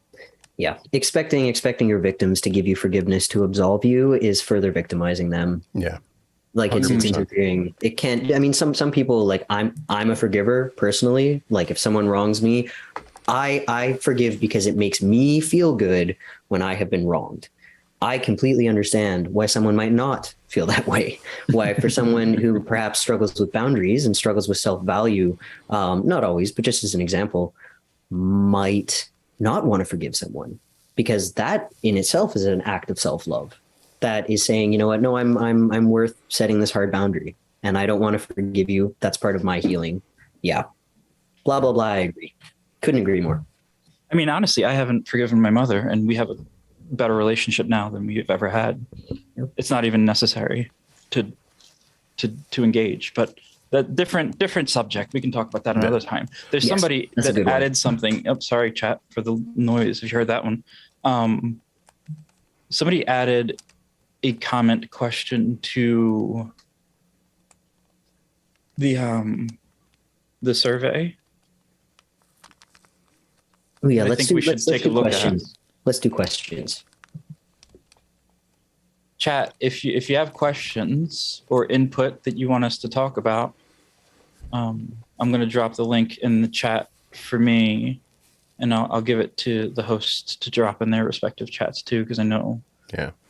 Yeah. Expecting your victims to give you forgiveness to absolve you is further victimizing them. Yeah. Like it's interfering. It can't, I mean, some people, like I'm a forgiver personally. Like if someone wrongs me, I forgive because it makes me feel good when I have been wronged. I completely understand why someone might not feel that way. Why for someone who perhaps struggles with boundaries and struggles with self-value, not always, but just as an example, might not want to forgive someone, because that in itself is an act of self-love. That is saying, you know what, no, I'm worth setting this hard boundary and I don't want to forgive you. That's part of my healing. Yeah. Blah, blah, blah. I agree. Couldn't agree more. I mean, honestly, I haven't forgiven my mother and we have a better relationship now than we've ever had. Yep. It's not even necessary to engage, but the different subject. We can talk about that another time. There's somebody that added something. Oh, sorry, chat, for the noise. If you heard that one. Somebody added a comment question to the survey. Oh yeah, I think we should take a look at it. Let's do questions. Chat, if you have questions or input that you want us to talk about, I'm going to drop the link in the chat for me, and I'll give it to the hosts to drop in their respective chats too, because I know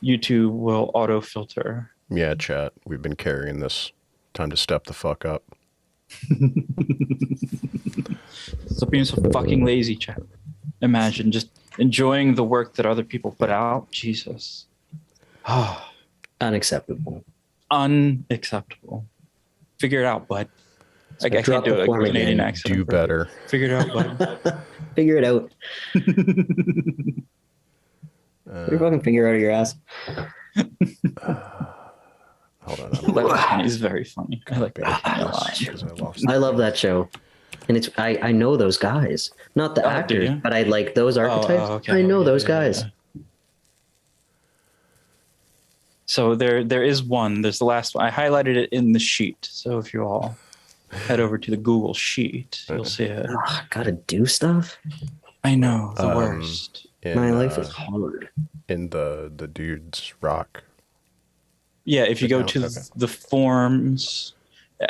YouTube will auto filter. Yeah, chat. We've been carrying this. Time to step the fuck up. Stop being so fucking lazy, chat. Imagine just enjoying the work that other people put out. Jesus. Unacceptable. Unacceptable. Figure it out, bud. I can't drop do the a form Canadian again. accent. Do better. Figure it out, bud. Figure it out. You fucking figure it out of your ass. Hold on. Letterkenny is very funny. I like Letterkenny a lot. Because I lost. I love that show. And it's I know those guys. Not the Oh, do actors, you? but I like those archetypes. okay. I know those Yeah. guys. So there is one. There's the last one. I highlighted it in the sheet. So if you all head over to the Google sheet, you'll see it. Ugh, gotta do stuff. I know, the worst. My life is hard. In the dudes rock. Yeah, if you go to Okay. the forms,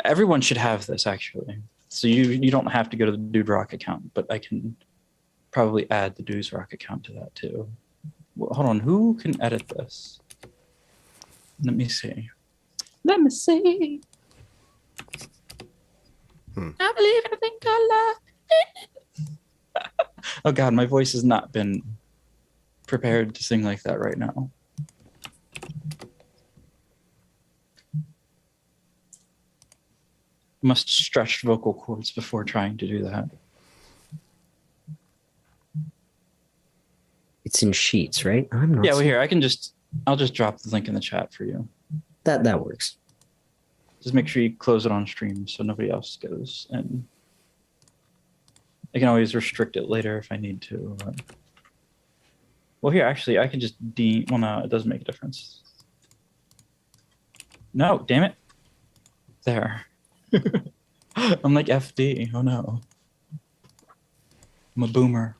everyone should have this actually. So you don't have to go to the Dude Rock account, but I can probably add the Dudes Rock account to that too. Well, hold on, who can edit this? Let me see. Let me see. I believe everything color. Oh God, my voice has not been prepared to sing like that right now. Must stretch vocal cords before trying to do that. It's in sheets, right? I'm not. Yeah, well, here I'll just drop the link in the chat for you. That works. Just make sure you close it on stream so nobody else goes, and I can always restrict it later if I need to. Well, here actually I can just well, no, it doesn't make a difference. No, damn it. There. I'm like FD. Oh no. I'm a boomer.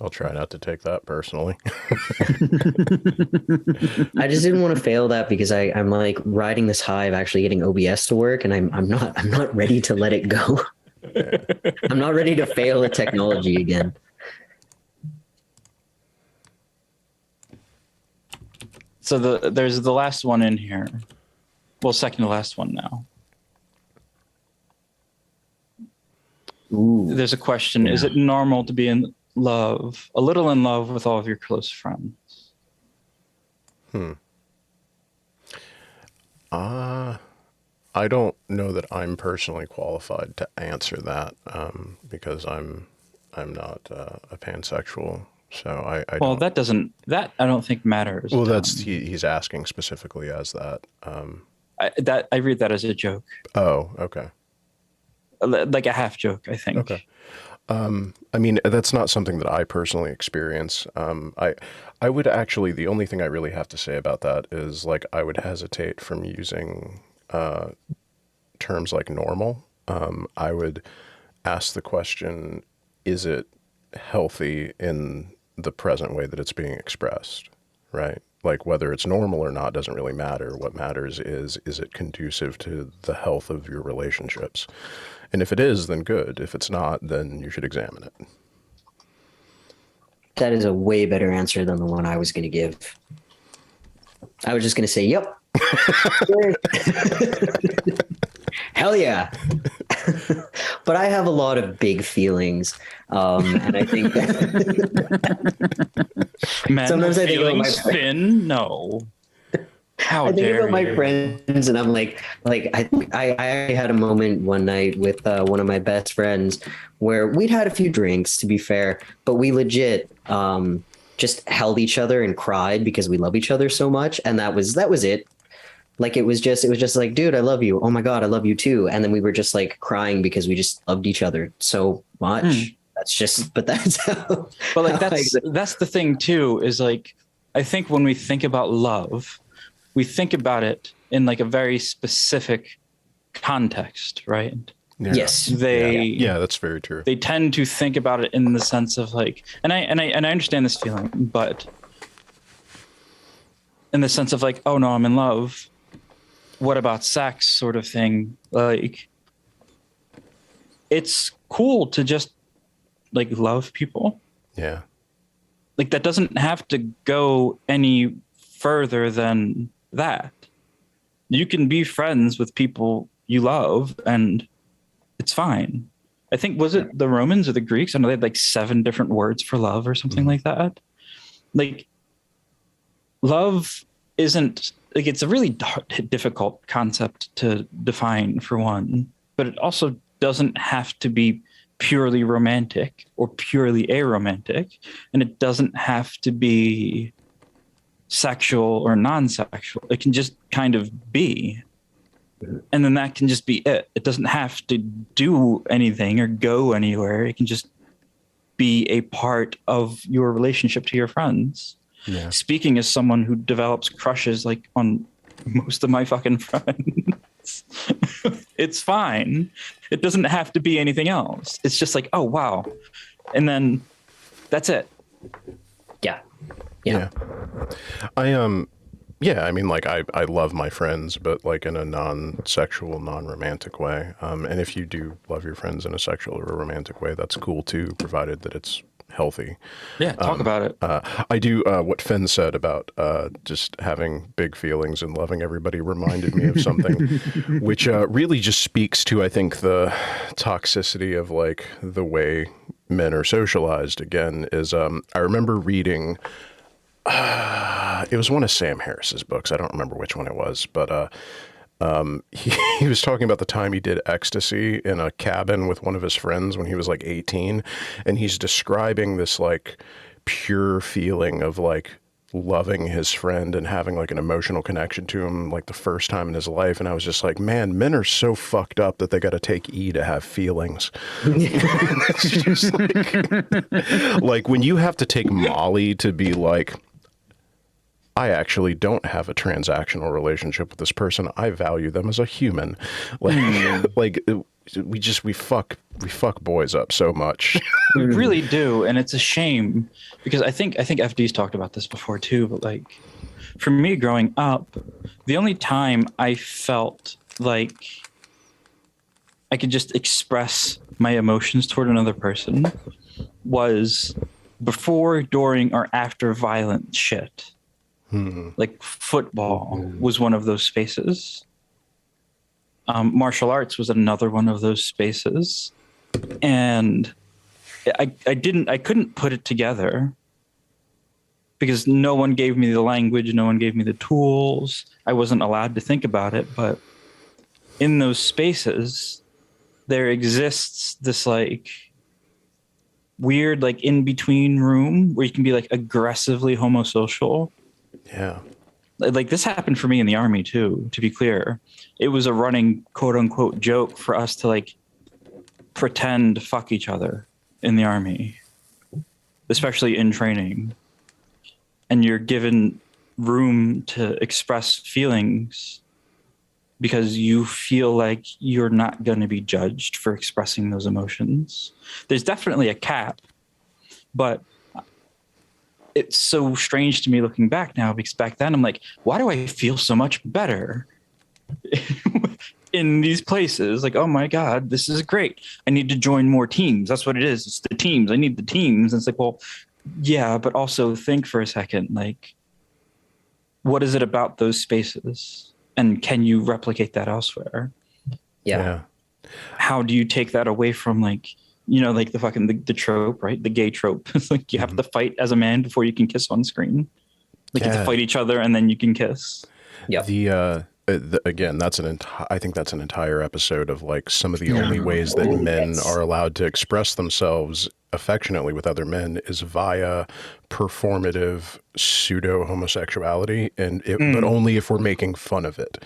I'll try not to take that personally. I just didn't want to fail that because I'm like riding this high of actually getting OBS to work, and I'm not ready to let it go. I'm not ready to fail at technology again. So there's the last one in here. Well, second to last one now. Ooh. There's a question. Is it normal to be a little in love with all of your close friends? I don't know that I'm personally qualified to answer that because I'm not a pansexual. So I Well, don't, that I don't think matters. well, that's he's asking specifically as that. I read that as a joke, Oh, okay. like a half joke, I think. Okay. I mean, that's not something that I personally experience. I would actually, the only thing I really have to say about that is like, I would hesitate from using terms like normal. I would ask the question, is it healthy in the present way that it's being expressed, right? Like whether it's normal or not doesn't really matter. What matters is it conducive to the health of your relationships? And if it is, then good. If it's not, then you should examine it. That is a way better answer than the one I was going to give. I was just going to say, yep. Hell yeah. But I have a lot of big feelings. And I think that Men sometimes I think about my feelings thin? No. How I think dare about my you? friends, and I'm like I had a moment one night with one of my best friends where we'd had a few drinks, to be fair, but we legit just held each other and cried because we love each other so much, and that was it. Like it was just like, dude, I love you. Oh my God, I love you too. And then we were just like crying because we just loved each other so much. That's how. But like how that's the thing too, is like I think when we think about love, we think about it in like a very specific context, right? Yeah. Yes. Yeah, that's very true. They tend to think about it in the sense of like, and I understand this feeling, but in the sense of like, oh no, I'm in love. What about sex, sort of thing? Like, it's cool to just like love people. Yeah. Like that doesn't have to go any further than that. You can be friends with people you love and it's fine. I think, was it the Romans or the Greeks? I know they had like 7 different words for love or something like that. Like love isn't like, it's a really difficult concept to define, for one, but it also doesn't have to be purely romantic or purely aromantic, and it doesn't have to be sexual or non-sexual. It can just kind of be, and then that can just be it. It doesn't have to do anything or go anywhere. It can just be a part of your relationship to your friends. Yeah. Speaking as someone who develops crushes like on most of my fucking friends, it's fine. It doesn't have to be anything else. It's just like, oh wow, and then that's it. Yeah. I mean, like, I love my friends, but like in a non-sexual, non-romantic way. And if you do love your friends in a sexual or a romantic way, that's cool too, provided that it's healthy. Yeah, talk about it. I do what Finn said about just having big feelings and loving everybody reminded me of something, which really just speaks to, I think, the toxicity of like the way men are socialized. Again, is I remember reading. It was one of Sam Harris's books. I don't remember which one it was, but he was talking about the time he did ecstasy in a cabin with one of his friends when he was like 18, and he's describing this like pure feeling of like loving his friend and having like an emotional connection to him like the first time in his life. And I was just like, man, men are so fucked up that they got to take E to have feelings. It's just like when you have to take Molly to be like, I actually don't have a transactional relationship with this person. I value them as a human. Like, we fuck boys up so much. We really do, and it's a shame because I think FD's talked about this before too. But like, for me growing up, the only time I felt like I could just express my emotions toward another person was before, during, or after violent shit. Like football was one of those spaces. Martial arts was another one of those spaces. And I couldn't put it together because no one gave me the language, no one gave me the tools. I wasn't allowed to think about it. But in those spaces, there exists this like weird, like in between room where you can be like aggressively homosocial. Yeah. Like this happened for me in the army too, to be clear. It was a running quote unquote joke for us to like pretend fuck each other in the army, especially in training. And you're given room to express feelings because you feel like you're not going to be judged for expressing those emotions. There's definitely a cap, but it's so strange to me looking back now because back then I'm like, why do I feel so much better in these places? Like, oh my God, this is great. I need to join more teams. That's what it is. It's the teams. I need the teams. And it's like, well, yeah, but also think for a second, like, what is it about those spaces? And can you replicate that elsewhere? Yeah. How do you take that away from like, you know, like the trope, right? The gay trope. It's like you have to fight as a man before you can kiss on screen. Like you have to fight each other and then you can kiss. Yeah. Again, I think that's an entire episode of like some of the only ways that men are allowed to express themselves affectionately with other men is via performative pseudo homosexuality, but only if we're making fun of it,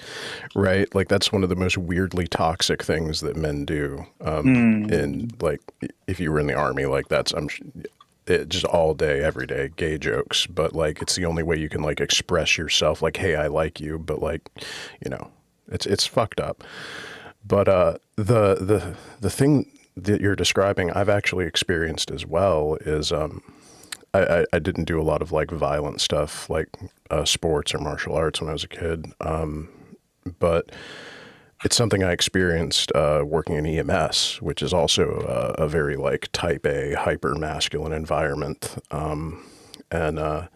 right? Like that's one of the most weirdly toxic things that men do. And like if you were in the army, like that's just all day, every day, gay jokes, but like it's the only way you can like express yourself. Like, hey, I like you, but like, you know, it's fucked up. But the thing that you're describing, I've actually experienced as well. Is I didn't do a lot of like violent stuff, like sports or martial arts when I was a kid, but it's something I experienced working in EMS, which is also a very like type A hyper masculine environment, and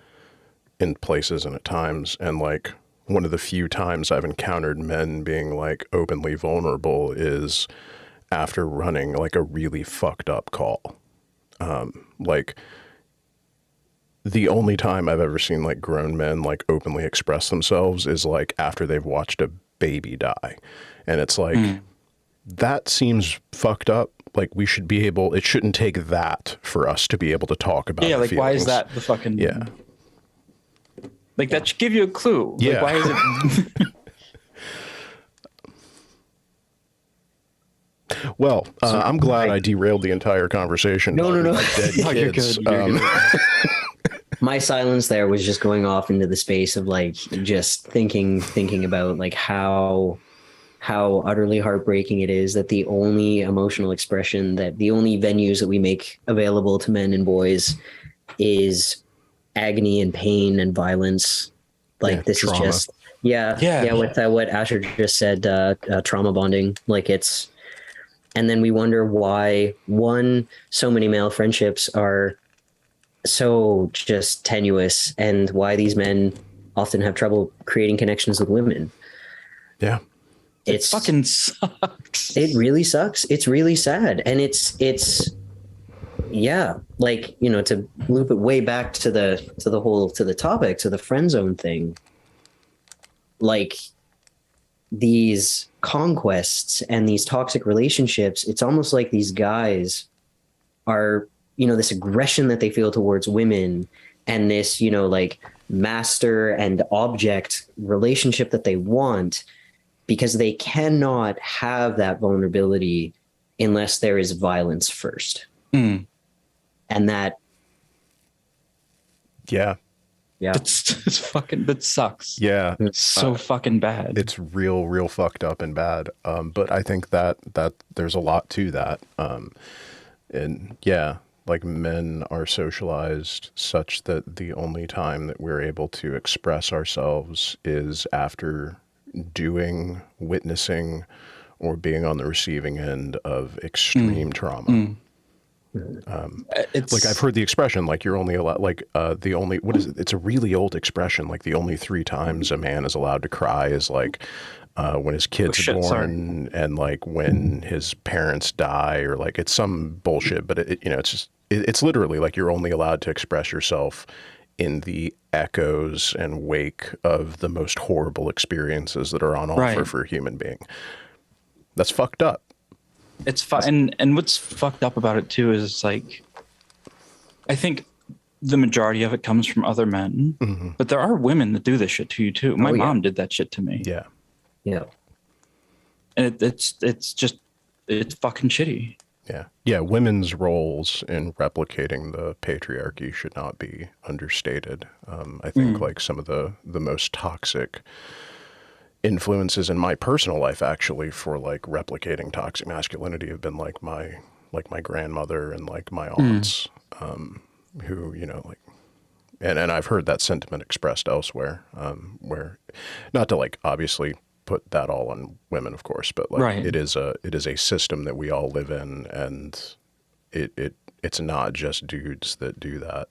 in places and at times. And like one of the few times I've encountered men being like openly vulnerable is after running like a really fucked up call. Like the only time I've ever seen like grown men like openly express themselves is like after they've watched a baby die. And it's like, that seems fucked up. Like we should be able, it shouldn't take that for us to be able to talk about Yeah, our like feelings. why is that the fucking... Yeah. Like that should give you a clue. Yeah. Like why is it... Well, I'm glad I derailed the entire conversation. No. Like dead No, you're kids. good. You're good. My silence there was just going off into the space of like just thinking about like how utterly heartbreaking it is that the only emotional expression, that the only venues that we make available to men and boys is agony and pain and violence. Like Yeah, this trauma. is just with what Asher just said, trauma bonding. Like it's, and then we wonder why so many male friendships are so just tenuous, and why these men often have trouble creating connections with women. Yeah. It fucking sucks. It really sucks. It's really sad. And it's yeah, like, you know, to loop it way back to the topic, to the friend zone thing, like these conquests and these toxic relationships, it's almost like these guys are, you know, this aggression that they feel towards women, and this, you know, like master and object relationship that they want, because they cannot have that vulnerability unless there is violence first. And that, Yeah. it's fucking, that sucks. Yeah. It's so fucking bad. It's real fucked up and bad. But I think that there's a lot to that. And yeah, like men are socialized such that the only time that we're able to express ourselves is after doing, witnessing, or being on the receiving end of extreme trauma. It's Like I've heard the expression, like you're only allowed, like the only, what is it? It's a really old expression. Like the only 3 times a man is allowed to cry is like when his kids are born and like when his parents die, or like it's some bullshit, but it you know, it's just, it's literally like you're only allowed to express yourself in the echoes and wake of the most horrible experiences that are on offer for a human being. That's fucked up. It's fine. And what's fucked up about it too is like, I think the majority of it comes from other men, but there are women that do this shit to you too. My mom did that shit to me. Yeah. yeah. And it's fucking shitty. Yeah. Yeah. Women's roles in replicating the patriarchy should not be understated. I think like some of the most toxic influences in my personal life actually for like replicating toxic masculinity have been like my grandmother and like my aunts, who, you know, like, and I've heard that sentiment expressed elsewhere, where not to like obviously put that all on women, of course, but like it is a system that we all live in, and it's not just dudes that do that.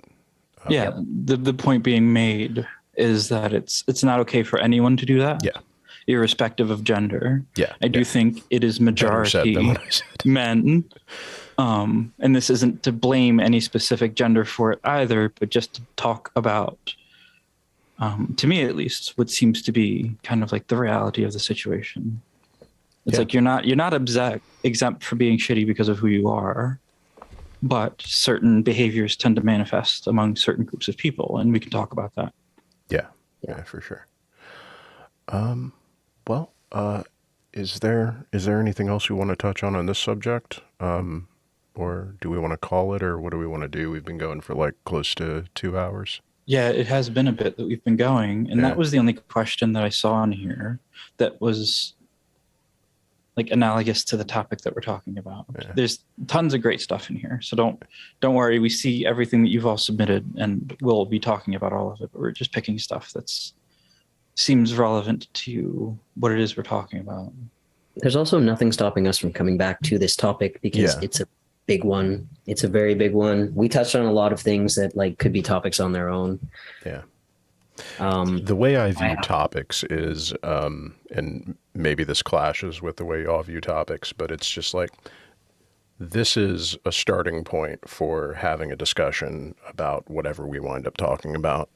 The point being made is that it's not okay for anyone to do that. Yeah. Irrespective of gender. Yeah. I do think it is majority men. And this isn't to blame any specific gender for it either, but just to talk about, to me at least, what seems to be kind of like the reality of the situation. It's like you're not exempt from being shitty because of who you are, but certain behaviors tend to manifest among certain groups of people, and we can talk about that. Yeah, for sure. Well, is there anything else we want to touch on this subject? Or do we want to call it, or what do we want to do? We've been going for like close to 2 hours. Yeah, it has been a bit that we've been going. And that was the only question that I saw on here that was like analogous to the topic that we're talking about. Yeah. There's tons of great stuff in here. So don't worry. We see everything that you've all submitted, and we'll be talking about all of it, but we're just picking stuff that's seems relevant to what it is we're talking about. There's also nothing stopping us from coming back to this topic, because it's a big one. It's a very big one. We touched on a lot of things that like could be topics on their own. Yeah. The way I view topics is, and maybe this clashes with the way you all view topics, but it's just like this is a starting point for having a discussion about whatever we wind up talking about.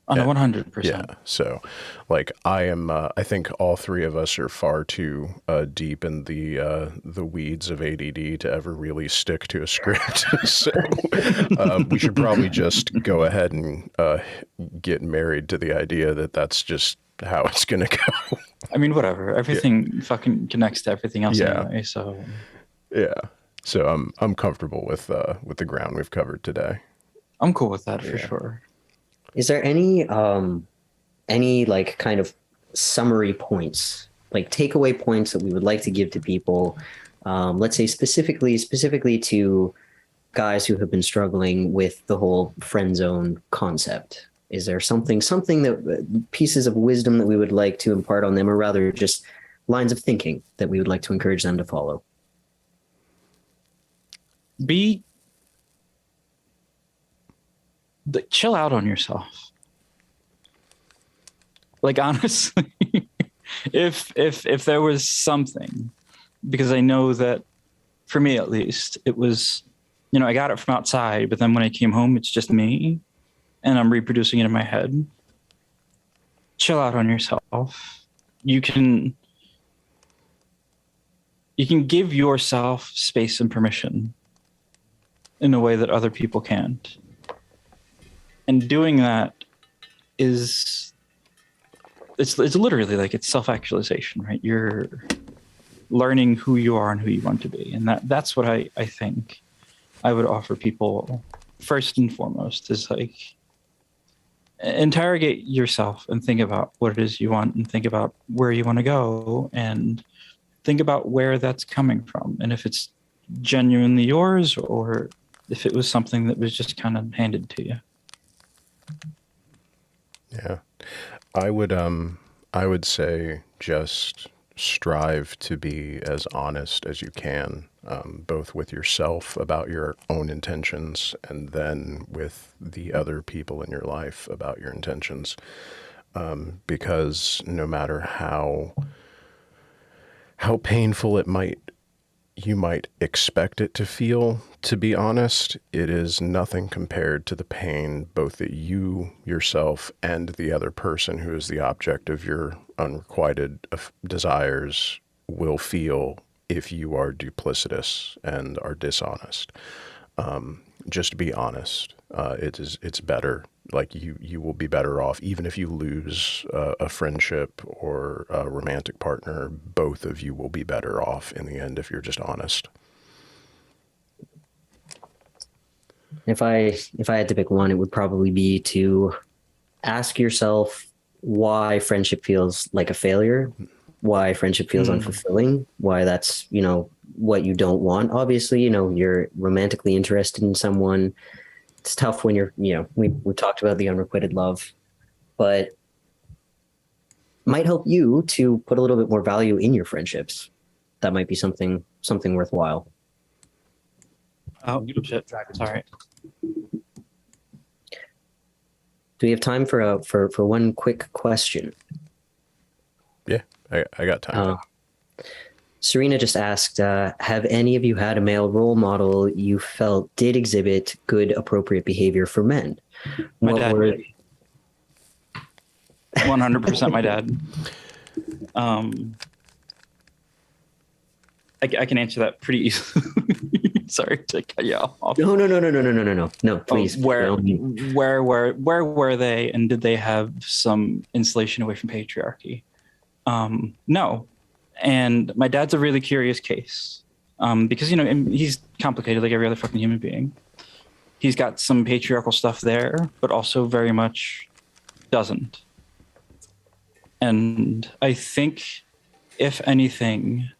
On a 100%. Yeah. So, like, I think all three of us are far too deep in the weeds of ADD to ever really stick to a script. So, we should probably just go ahead and get married to the idea that that's just how it's going to go. I mean, whatever. Everything fucking connects to everything else anyway, so. Yeah. So I'm comfortable with the ground we've covered today. I'm cool with that for sure. Is there any like kind of summary points, like takeaway points that we would like to give to people? Let's say specifically to guys who have been struggling with the whole friend zone concept. Is there something that pieces of wisdom that we would like to impart on them, or rather just lines of thinking that we would like to encourage them to follow? Chill out on yourself. Like, honestly, if there was something, because I know that for me at least, it was, I got it from outside, but then when I came home, it's just me and I'm reproducing it in my head. Chill out on yourself. You can give yourself space and permission in a way that other people can't. And doing that it's literally like, it's self-actualization, right? You're learning who you are and who you want to be. And that's what I think I would offer people first and foremost, is like, interrogate yourself and think about what it is you want, and think about where you want to go, and think about where that's coming from. And if it's genuinely yours, or if it was something that was just kind of handed to you. Yeah. I would say just strive to be as honest as you can, both with yourself about your own intentions, and then with the other people in your life about your intentions. Because no matter how painful you might expect it to feel, to be honest, it is nothing compared to the pain both that you yourself and the other person who is the object of your unrequited desires will feel if you are duplicitous and are dishonest. Just be honest. It's better. Like, you will be better off, even if you lose a friendship or a romantic partner. Both of you will be better off in the end if you're just honest. If I had to pick one, it would probably be to ask yourself why friendship feels like a failure, why friendship feels unfulfilling, why that's, what you don't want. Obviously, you're romantically interested in someone. It's tough when you're, we talked about the unrequited love, but might help you to put a little bit more value in your friendships. That might be something worthwhile. Oh, shit. Sorry. Do we have time for one quick question? Yeah, I got time. Serena just asked, have any of you had a male role model you felt did exhibit good, appropriate behavior for men? My dad. 100% my dad. I can answer that pretty easily. Sorry to cut you off. No, please. Where were they, and did they have some insulation away from patriarchy? No. And my dad's a really curious case, because, he's complicated like every other fucking human being. He's got some patriarchal stuff there, but also very much doesn't. And I think, if anything,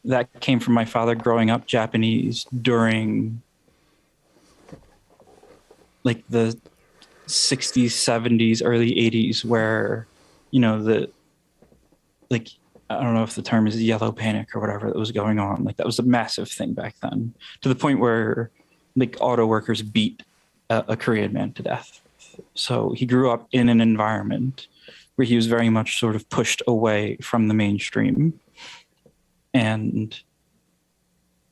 that came from my father growing up Japanese during like the 60s, 70s, early 80s, where, I don't know if the term is yellow panic or whatever that was going on. Like, that was a massive thing back then, to the point where like auto workers beat a Korean man to death. So he grew up in an environment where he was very much sort of pushed away from the mainstream. And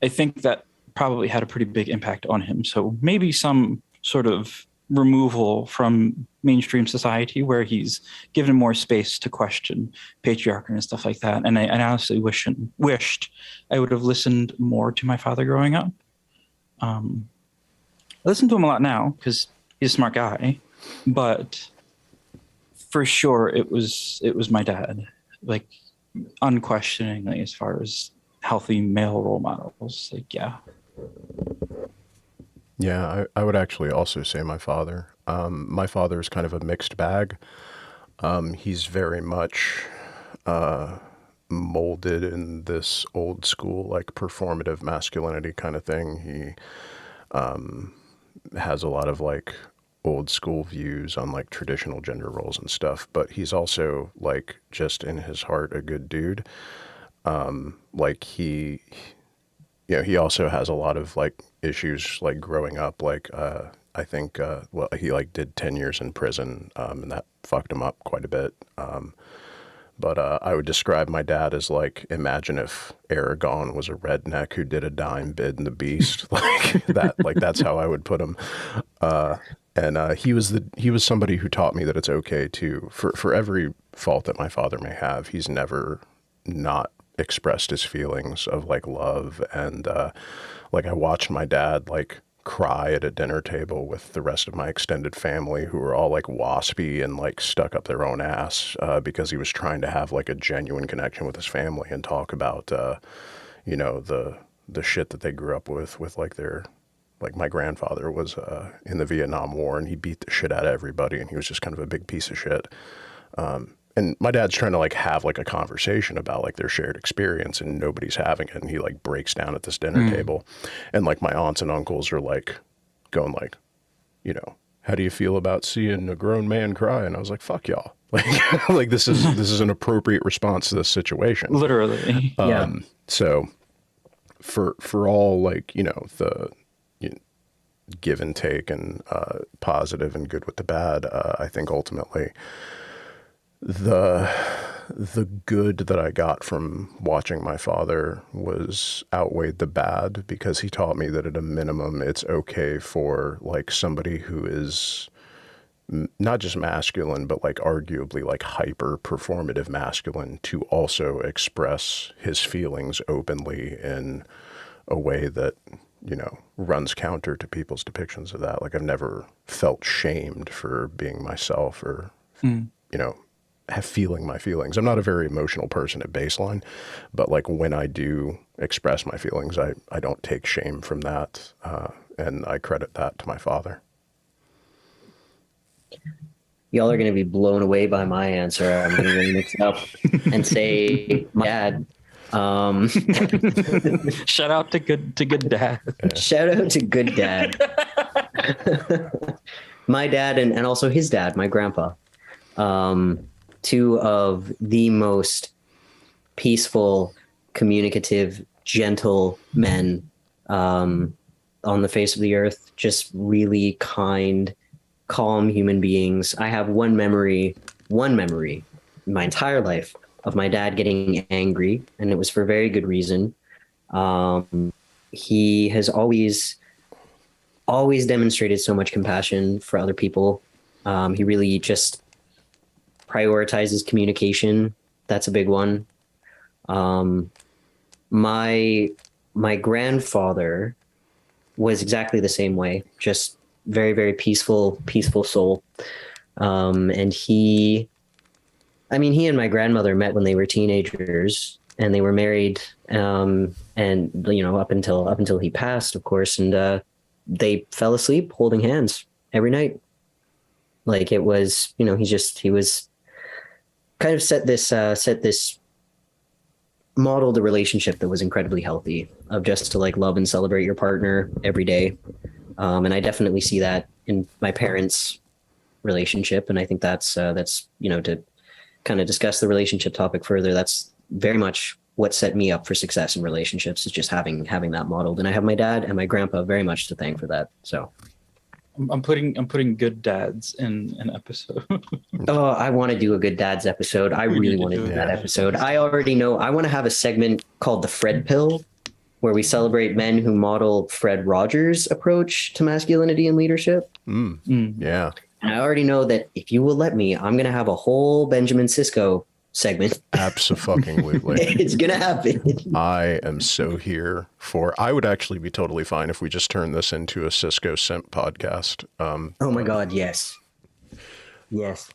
I think that probably had a pretty big impact on him. So maybe some sort of removal from mainstream society where he's given more space to question patriarchy and stuff like that. And I honestly wished I would have listened more to my father growing up. I listen to him a lot now because he's a smart guy, but for sure it was my dad, like unquestioningly, as far as healthy male role models. Like, yeah. Yeah, I would actually also say my father. My father is kind of a mixed bag. He's very much molded in this old school, like performative masculinity kind of thing. He has a lot of like old school views on like traditional gender roles and stuff, but he's also like just in his heart a good dude. Like he also has a lot of like issues like growing up. Like I think well, he like did 10 years in prison, and that fucked him up quite a bit. But I would describe my dad as like, imagine if Aragorn was a redneck who did a dime bid in the Beast, like that. Like that's how I would put him. And he was somebody who taught me that it's okay to, for every fault that my father may have, he's never not expressed his feelings of like love. And like I watched my dad like cry at a dinner table with the rest of my extended family who were all like waspy and like stuck up their own ass because he was trying to have like a genuine connection with his family and talk about you know, the shit that they grew up with like their, like my grandfather was in the Vietnam War and he beat the shit out of everybody and he was just kind of a big piece of shit. And my dad's trying to like have like a conversation about like their shared experience and nobody's having it. And he like breaks down at this dinner table and like my aunts and uncles are like going like, you know, how do you feel about seeing a grown man cry? And I was like, fuck y'all. Like, like this is an appropriate response to this situation. Literally. Yeah. So for all like, you know, the give and take and positive and good with the bad, I think ultimately the good that I got from watching my father was outweighed the bad because he taught me that at a minimum it's okay for like somebody who is not just masculine but like arguably like hyper performative masculine to also express his feelings openly in a way that, you know, runs counter to people's depictions of that. Like I've never felt shamed for being myself or you know, feeling my feelings. I'm not a very emotional person at baseline, but like when I do express my feelings, I don't take shame from that. And I credit that to my father. Y'all are going to be blown away by my answer. I'm going to mix it up and say my dad. Shout out to good dad. Shout out to good dad. My dad and also his dad, my grandpa. Two of the most peaceful, communicative, gentle men on the face of the earth. Just really kind, calm human beings. I have one memory in my entire life of my dad getting angry, and it was for very good reason. He has always demonstrated so much compassion for other people. He really just prioritizes communication. That's a big one. My grandfather was exactly the same way, just very, very peaceful soul. And he and my grandmother met when they were teenagers and they were married. And, you know, up until he passed, of course. And, they fell asleep holding hands every night. Like it was, you know, he was kind of set this modeled a relationship that was incredibly healthy of just to like love and celebrate your partner every day. And I definitely see that in my parents' relationship. And I think that's, you know, to kind of discuss the relationship topic further, that's very much what set me up for success in relationships, is just having that modeled. And I have my dad and my grandpa very much to thank for that. So I'm putting good dads in an episode. Oh, I want to do a good dads episode. I really want to do that episode. I already know. I want to have a segment called the Fred Pill, where we celebrate men who model Fred Rogers' approach to masculinity and leadership. Yeah. And I already know that if you will let me, I'm going to have a whole Benjamin Sisko segment. Absolutely. It's going to happen. I am so here for. I would actually be totally fine if we just turned this into a Cisco Simp podcast. Oh my God, yes. Yes.